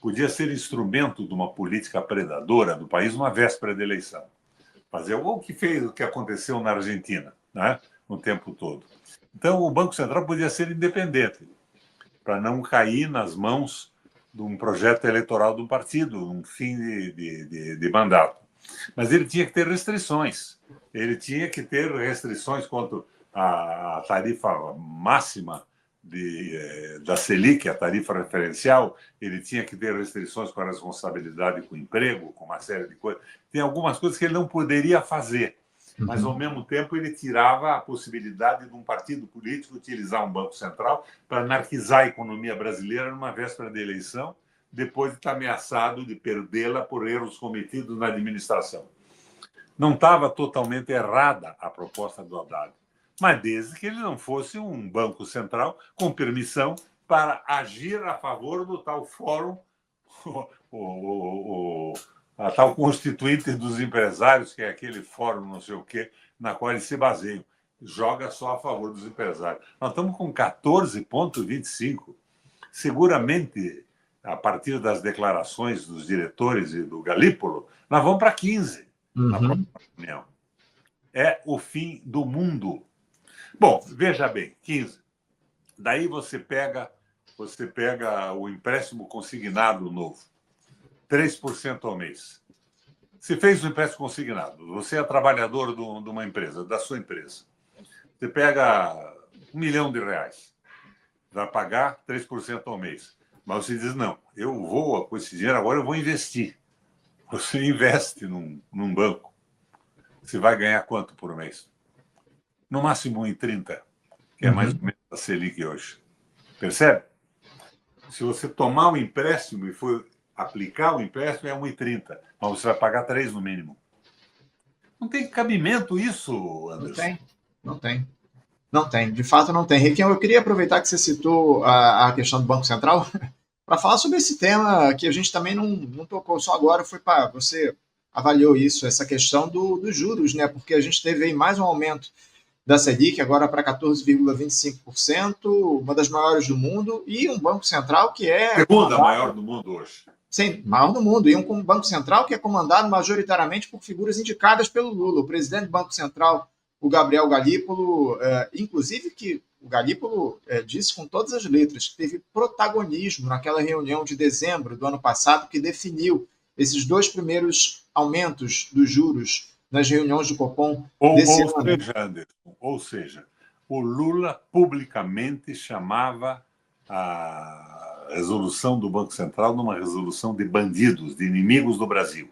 podia ser instrumento de uma política predadora do país numa véspera de eleição. Fazer o que aconteceu na Argentina, né, no tempo todo. Então, o Banco Central podia ser independente, para não cair nas mãos de um projeto eleitoral do partido, um fim de mandato. Mas ele tinha que ter restrições. Ele tinha que ter restrições quanto à tarifa máxima da Selic, a tarifa referencial. Ele tinha que ter restrições com a responsabilidade com o emprego, com uma série de coisas. Tem algumas coisas que ele não poderia fazer, mas, ao mesmo tempo, ele tirava a possibilidade de um partido político utilizar um banco central para anarquizar a economia brasileira numa véspera de eleição, depois de estar ameaçado de perdê-la por erros cometidos na administração. Não estava totalmente errada a proposta do Haddad, mas desde que ele não fosse um banco central com permissão para agir a favor do tal fórum, a tal constituinte dos empresários, que é aquele fórum não sei o quê, na qual eles se baseiam. Joga só a favor dos empresários. Nós estamos com 14,25. Seguramente, a partir das declarações dos diretores e do Galípolo, nós vamos para 15 na próxima reunião. É o fim do mundo. Bom, veja bem, 15. Daí você pega o empréstimo consignado novo, 3% ao mês. Se fez um empréstimo consignado, você é trabalhador de uma empresa, da sua empresa. Você pega R$1 milhão, vai pagar 3% ao mês. Mas você diz, não, eu vou, com esse dinheiro agora eu vou investir. Você investe num banco. Você vai ganhar quanto por mês? No máximo 1,30, que é mais ou menos a Selic hoje. Percebe? Se você tomar um empréstimo e for aplicar o empréstimo, é 1,30, mas você vai pagar 3 no mínimo. Não tem cabimento isso, Anderson? Não tem. De fato, não tem. Requião, eu queria aproveitar que você citou a questão do Banco Central para falar sobre esse tema que a gente também não tocou só agora, foi para você avaliou isso, essa questão dos juros, né? Porque a gente teve aí mais um aumento da Selic, agora para 14,25%, uma das maiores do mundo, e um Banco Central que é... Segunda maior do mundo hoje. Sim, maior do mundo. E um Banco Central que é comandado majoritariamente por figuras indicadas pelo Lula. O presidente do Banco Central, o Gabriel Galípolo, inclusive que o Galípolo disse com todas as letras que teve protagonismo naquela reunião de dezembro do ano passado que definiu esses 2 primeiros aumentos dos juros nas reuniões do Copom desse ano. Seja, Anderson, ou seja, o Lula publicamente chamava a resolução do Banco Central numa resolução de bandidos, de inimigos do Brasil.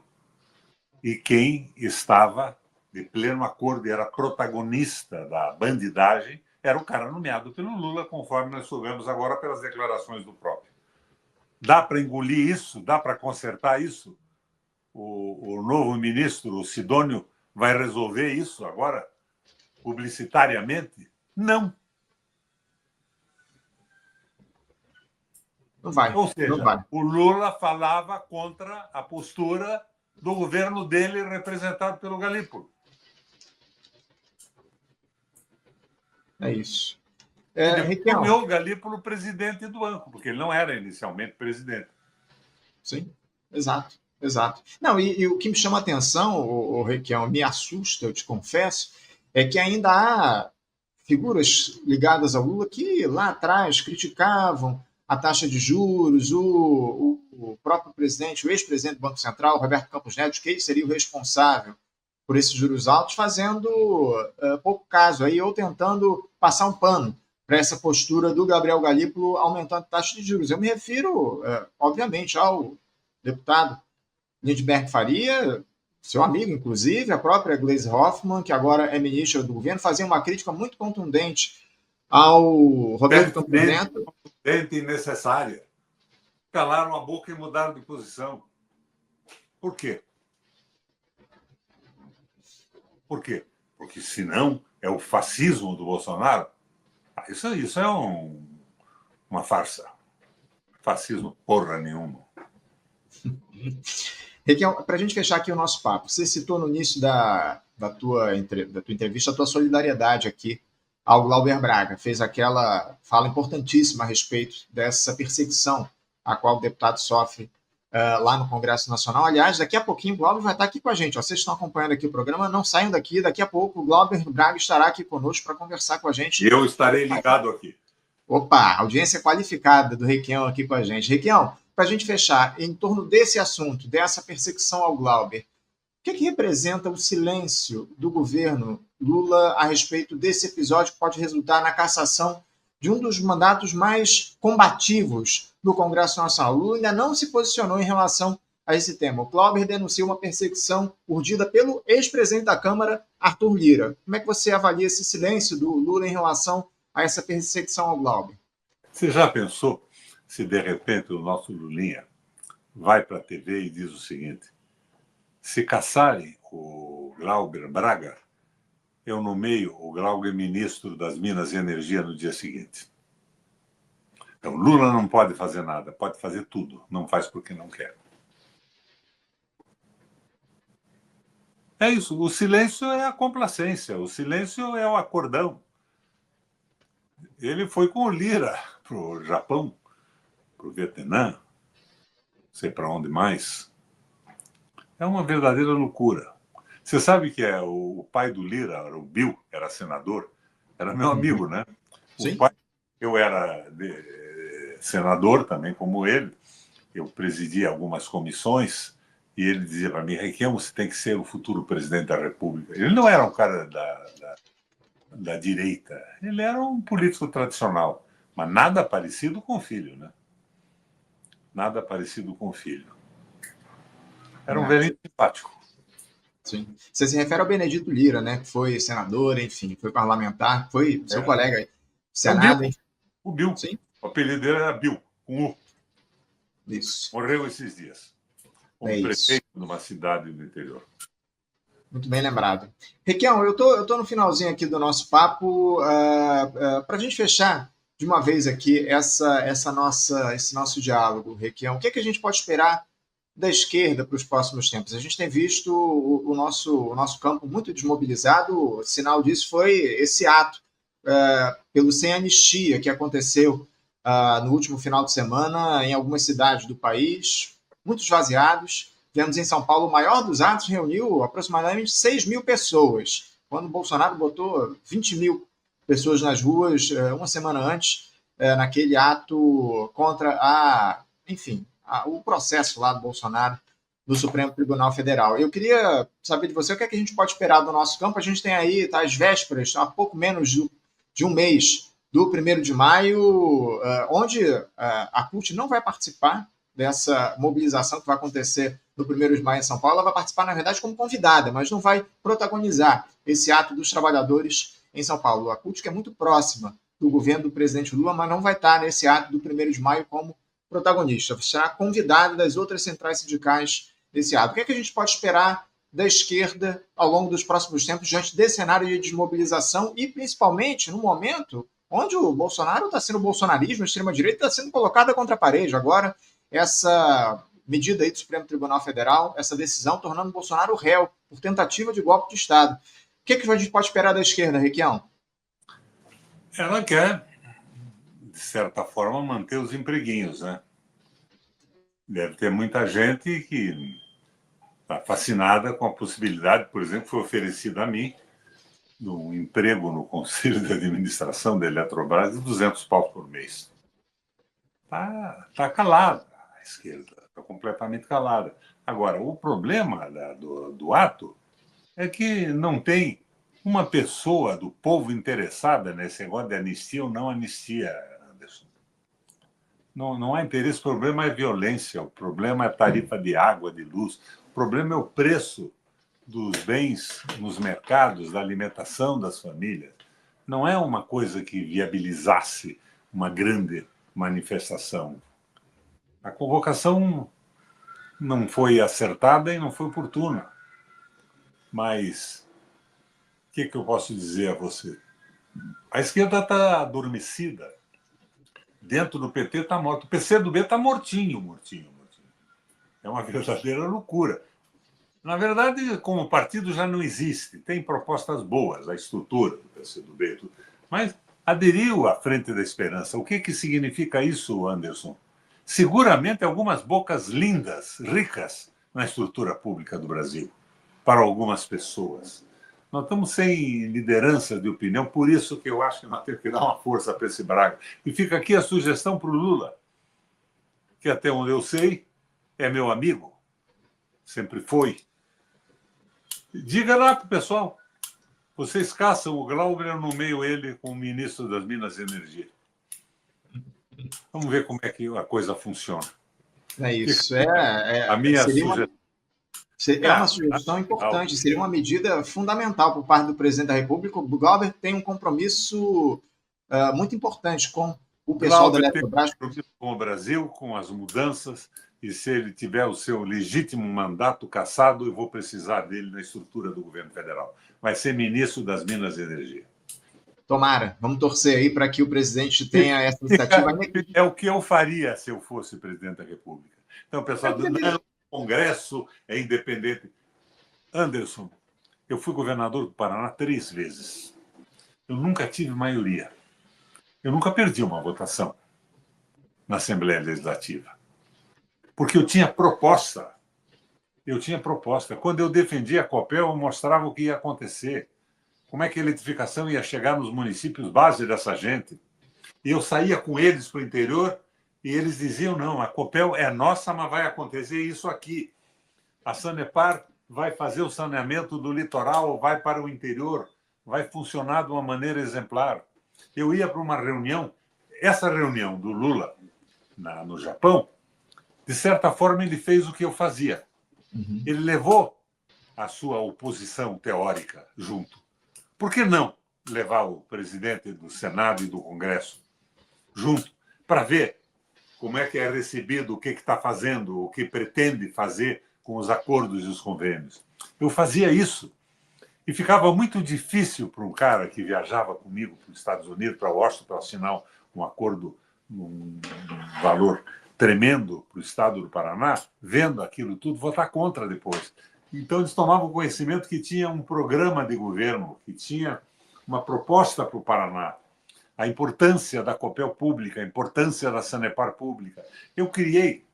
E quem estava de pleno acordo e era protagonista da bandidagem era o cara nomeado pelo Lula, conforme nós soubemos agora pelas declarações do próprio. Dá para engolir isso? Dá para consertar isso? O novo ministro, o Sidônio, vai resolver isso agora, publicitariamente? Não. Não vai. Ou seja, não vai. O Lula falava contra a postura do governo dele, representado pelo Galípolo. É isso. Nomeou o Galípolo presidente do banco, porque ele não era inicialmente presidente. Sim, exato. Exato. Não, e o que me chama a atenção, o Requião, me assusta, eu te confesso, é que ainda há figuras ligadas ao Lula que lá atrás criticavam a taxa de juros, o próprio presidente, o ex-presidente do Banco Central, Roberto Campos Neto, que ele seria o responsável por esses juros altos, fazendo pouco caso aí, ou tentando passar um pano para essa postura do Gabriel Galípolo aumentando a taxa de juros. Eu me refiro, obviamente, ao deputado Lindbergh Faria, seu amigo, inclusive, a própria Gleisi Hoffmann, que agora é ministra do governo, fazia uma crítica muito contundente ao Roberto Campos Neto. Contundente e necessária. Calaram a boca e mudaram de posição. Por quê? Por quê? Porque senão é o fascismo do Bolsonaro. Isso é uma farsa. Fascismo porra nenhuma. Requião, para a gente fechar aqui o nosso papo, você citou no início da tua entrevista a tua solidariedade aqui ao Glauber Braga, fez aquela fala importantíssima a respeito dessa perseguição a qual o deputado sofre lá no Congresso Nacional. Aliás, daqui a pouquinho o Glauber vai estar aqui com a gente. Vocês estão acompanhando aqui o programa, não saiam daqui, daqui a pouco o Glauber Braga estará aqui conosco para conversar com a gente. E eu estarei ligado aqui. Opa, audiência qualificada do Requião aqui com a gente. Requião, para a gente fechar, em torno desse assunto, dessa perseguição ao Glauber, o que representa o silêncio do governo Lula a respeito desse episódio que pode resultar na cassação de um dos mandatos mais combativos do Congresso Nacional? Lula ainda não se posicionou em relação a esse tema. O Glauber denuncia uma perseguição urdida pelo ex-presidente da Câmara, Arthur Lira. Como é que você avalia esse silêncio do Lula em relação a essa perseguição ao Glauber? Você já pensou se, de repente, o nosso Lulinha vai para a TV e diz o seguinte: se caçarem o Glauber Braga, eu nomeio o Glauber ministro das Minas e Energia no dia seguinte. Então, Lula não pode fazer nada, pode fazer tudo, não faz porque não quer. É isso, o silêncio é a complacência, o silêncio é o acordão. Ele foi com o Lira para o Japão, para o Vietnã, não sei para onde mais. É uma verdadeira loucura. Você sabe que o pai do Lira, o Bill, era senador, era meu amigo, né? Sim. Eu era senador também, como ele. Eu presidia algumas comissões e ele dizia para mim: Requião, você tem que ser o futuro presidente da República. Ele não era um cara da direita, ele era um político tradicional, mas nada parecido com o filho, né? Nada parecido com o filho. Era um velhinho simpático. Sim. Você se refere ao Benedito Lira, né? Que foi senador, enfim, foi parlamentar, foi seu colega aí. Senado. O Bill. Sim. O apelido dele era Bill, com U. Isso. Morreu esses dias. Como prefeito numa cidade do interior. Muito bem lembrado. Requião, eu tô no finalzinho aqui do nosso papo. Para a gente fechar de uma vez aqui esse nosso diálogo, Requião, o que a gente pode esperar da esquerda para os próximos tempos? A gente tem visto o nosso campo muito desmobilizado. O sinal disso foi esse ato pelo Sem Anistia que aconteceu no último final de semana em algumas cidades do país. muito esvaziados. Tivemos em São Paulo o maior dos atos, reuniu aproximadamente 6 mil pessoas, quando o Bolsonaro botou 20 mil pessoas nas ruas uma semana antes, naquele ato contra o processo lá do Bolsonaro no Supremo Tribunal Federal. Eu queria saber de você o que é que a gente pode esperar do nosso campo. A gente tem aí, tá, as vésperas, há pouco menos de um mês do 1º de maio, onde a CUT não vai participar dessa mobilização que vai acontecer no 1º de maio em São Paulo. Ela vai participar, na verdade, como convidada, mas não vai protagonizar esse ato dos trabalhadores em São Paulo. A CUT, que é muito próxima do governo do presidente Lula, mas não vai estar nesse ato do 1º de maio como protagonista. Será convidada das outras centrais sindicais desse ato. O que é que a gente pode esperar da esquerda ao longo dos próximos tempos diante desse cenário de desmobilização e, principalmente, no momento onde o Bolsonaro está sendo o bolsonarismo, a extrema-direita está sendo colocada contra a parede. Agora, essa medida aí do Supremo Tribunal Federal, essa decisão tornando o Bolsonaro réu por tentativa de golpe de Estado. O que é que a gente pode esperar da esquerda, Requião? Ela quer, de certa forma, manter os empreguinhos, né? Deve ter muita gente que está fascinada com a possibilidade, por exemplo, que foi oferecida a mim, de um emprego no Conselho de Administração da Eletrobras de 200 paus por mês. Tá calada a esquerda, está completamente calada. Agora, o problema do ato é que não tem uma pessoa do povo interessada nesse negócio de anistia ou não anistia, Anderson. Não há interesse, o problema é violência, o problema é a tarifa de água, de luz, o problema é o preço dos bens nos mercados, da alimentação das famílias. Não é uma coisa que viabilizasse uma grande manifestação. A convocação não foi acertada e não foi oportuna. Mas o que eu posso dizer a você? A esquerda está adormecida. Dentro do PT está morto. O PCdoB está mortinho. É uma verdadeira loucura. Na verdade, como partido já não existe. Tem propostas boas, a estrutura do PCdoB. Mas aderiu à Frente da Esperança. O que significa isso, Anderson? Seguramente algumas bocas lindas, ricas na estrutura pública do Brasil, para algumas pessoas. Nós estamos sem liderança de opinião, por isso que eu acho que nós temos que dar uma força para esse Braga. E fica aqui a sugestão para o Lula, que até onde eu sei é meu amigo, sempre foi. Diga lá para o pessoal, vocês caçam o Glauber, eu nomeio ele como ministro das Minas e Energia. Vamos ver como é que a coisa funciona. É isso. A minha sugestão. É uma sugestão importante, seria uma medida fundamental por parte do presidente da República. O Glauber tem um compromisso muito importante com o pessoal da Eletrobras. Com o Brasil, com as mudanças, e se ele tiver o seu legítimo mandato cassado, eu vou precisar dele na estrutura do governo federal. Vai ser ministro das Minas e Energia. Tomara, vamos torcer aí para que o presidente tenha essa iniciativa. É o que eu faria se eu fosse presidente da República. Então, o pessoal diz, não, o Congresso é independente. Anderson, eu fui governador do Paraná 3 vezes. Eu nunca tive maioria. Eu nunca perdi uma votação na Assembleia Legislativa. Porque eu tinha proposta. Quando eu defendia a Copel, eu mostrava o que ia acontecer. Como é que a eletrificação ia chegar nos municípios base dessa gente. E eu saía com eles para o interior e eles diziam, não, a Copel é nossa, mas vai acontecer isso aqui. A Sanepar vai fazer o saneamento do litoral, vai para o interior, vai funcionar de uma maneira exemplar. Eu ia para uma reunião, essa reunião do Lula no Japão, de certa forma ele fez o que eu fazia. Ele levou a sua oposição teórica junto. Por que não levar o presidente do Senado e do Congresso junto para ver como é que é recebido, o que está fazendo, o que pretende fazer com os acordos e os convênios? Eu fazia isso e ficava muito difícil para um cara que viajava comigo para os Estados Unidos, para Washington, para assinar um acordo, um valor tremendo para o estado do Paraná, vendo aquilo tudo, votar contra depois. Então, eles tomavam conhecimento que tinha um programa de governo, que tinha uma proposta para o Paraná, a importância da Copel pública, a importância da Sanepar pública. Eu criei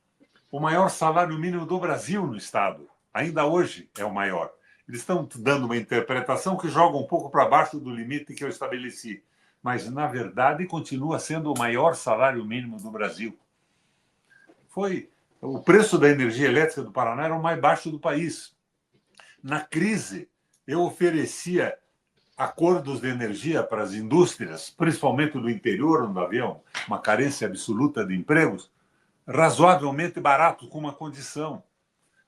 o maior salário mínimo do Brasil no Estado. Ainda hoje é o maior. Eles estão dando uma interpretação que joga um pouco para baixo do limite que eu estabeleci. Mas, na verdade, continua sendo o maior salário mínimo do Brasil. O preço da energia elétrica do Paraná era o mais baixo do país. Na crise, eu oferecia acordos de energia para as indústrias, principalmente do interior, onde havia uma carência absoluta de empregos, razoavelmente barato, com uma condição.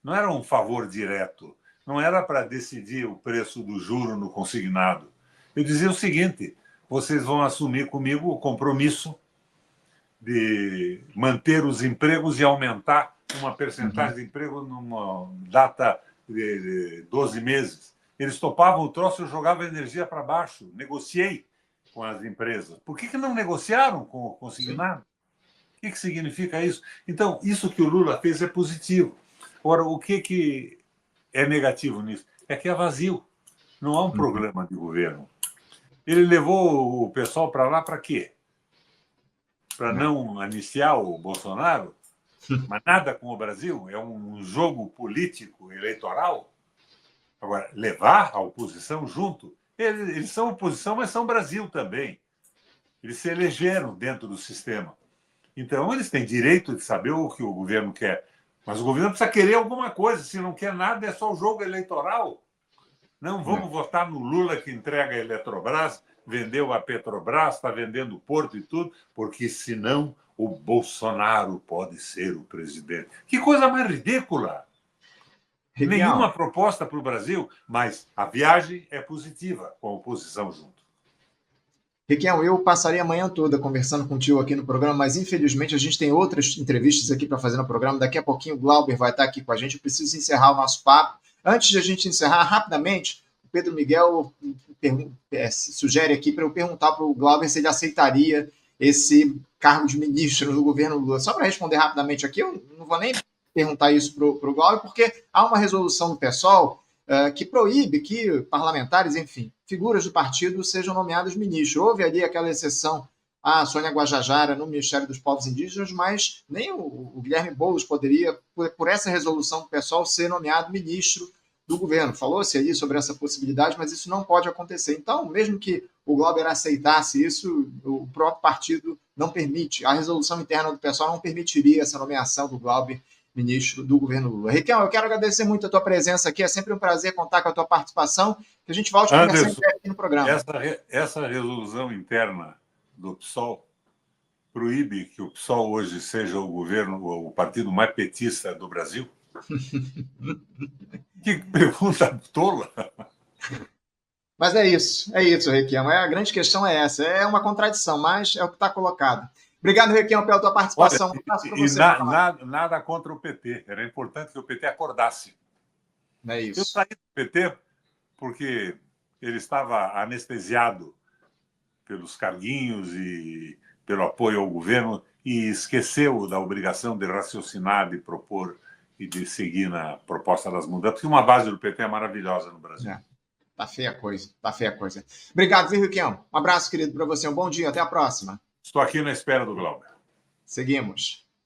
Não era um favor direto, não era para decidir o preço do juro no consignado. Eu dizia o seguinte: vocês vão assumir comigo o compromisso de manter os empregos e aumentar uma percentagem de emprego numa data de 12 meses. Eles topavam o troço, eu jogava energia para baixo, negociei com as empresas. Por que não negociaram com o consignado? O que significa isso? Então, isso que o Lula fez é positivo. Agora, o que é negativo nisso? É que é vazio. Não há um programa de governo. Ele levou o pessoal para lá para quê? Para não anistiar o Bolsonaro? Mas nada com o Brasil? É um jogo político, eleitoral? Agora, levar a oposição junto? Eles são oposição, mas são Brasil também. Eles se elegeram dentro do sistema. Então, eles têm direito de saber o que o governo quer. Mas o governo precisa querer alguma coisa. Se não quer nada, é só o jogo eleitoral. Não vamos votar no Lula, que entrega a Eletrobras, vendeu a Petrobras, está vendendo o Porto e tudo, porque senão o Bolsonaro pode ser o presidente. Que coisa mais ridícula! Nenhuma proposta para o Brasil, mas a viagem é positiva, com a oposição junto. Requião, eu passaria a manhã toda conversando contigo aqui no programa, mas infelizmente a gente tem outras entrevistas aqui para fazer no programa. Daqui a pouquinho o Glauber vai estar aqui com a gente. Eu preciso encerrar o nosso papo. Antes de a gente encerrar, rapidamente, o Pedro Miguel sugere aqui para eu perguntar para o Glauber se ele aceitaria esse cargo de ministro no governo Lula. Só para responder rapidamente aqui, eu não vou nem perguntar isso para o Glauber, porque há uma resolução do PSOL que proíbe que parlamentares, enfim, figuras do partido sejam nomeados ministros. Houve ali aquela exceção a Sônia Guajajara no Ministério dos Povos Indígenas, mas nem o Guilherme Boulos poderia, por essa resolução do PSOL, ser nomeado ministro do governo. Falou-se aí sobre essa possibilidade, mas isso não pode acontecer. Então, mesmo que o Glauber aceitasse isso, o próprio partido não permite. A resolução interna do PSOL não permitiria essa nomeação do Glauber ministro do governo Lula. Requião, eu quero agradecer muito a tua presença aqui, é sempre um prazer contar com a tua participação, que a gente volte a conversar aqui no programa. Essa resolução interna do PSOL proíbe que o PSOL hoje seja o partido mais petista do Brasil? Que pergunta tola! Mas é isso, Requião. A grande questão é essa, é uma contradição, mas é o que está colocado. Obrigado, Requião, pela tua participação. Nada contra o PT. Era importante que o PT acordasse. É isso. Eu saí do PT porque ele estava anestesiado pelos carguinhos e pelo apoio ao governo e esqueceu da obrigação de raciocinar, de propor e de seguir na proposta das mudanças, porque uma base do PT é maravilhosa no Brasil. Tá feia a coisa, tá feia a coisa. Obrigado, viu, Requião? Um abraço, querido, para você. Um bom dia, até a próxima. Estou aqui na espera do Glauber. Seguimos.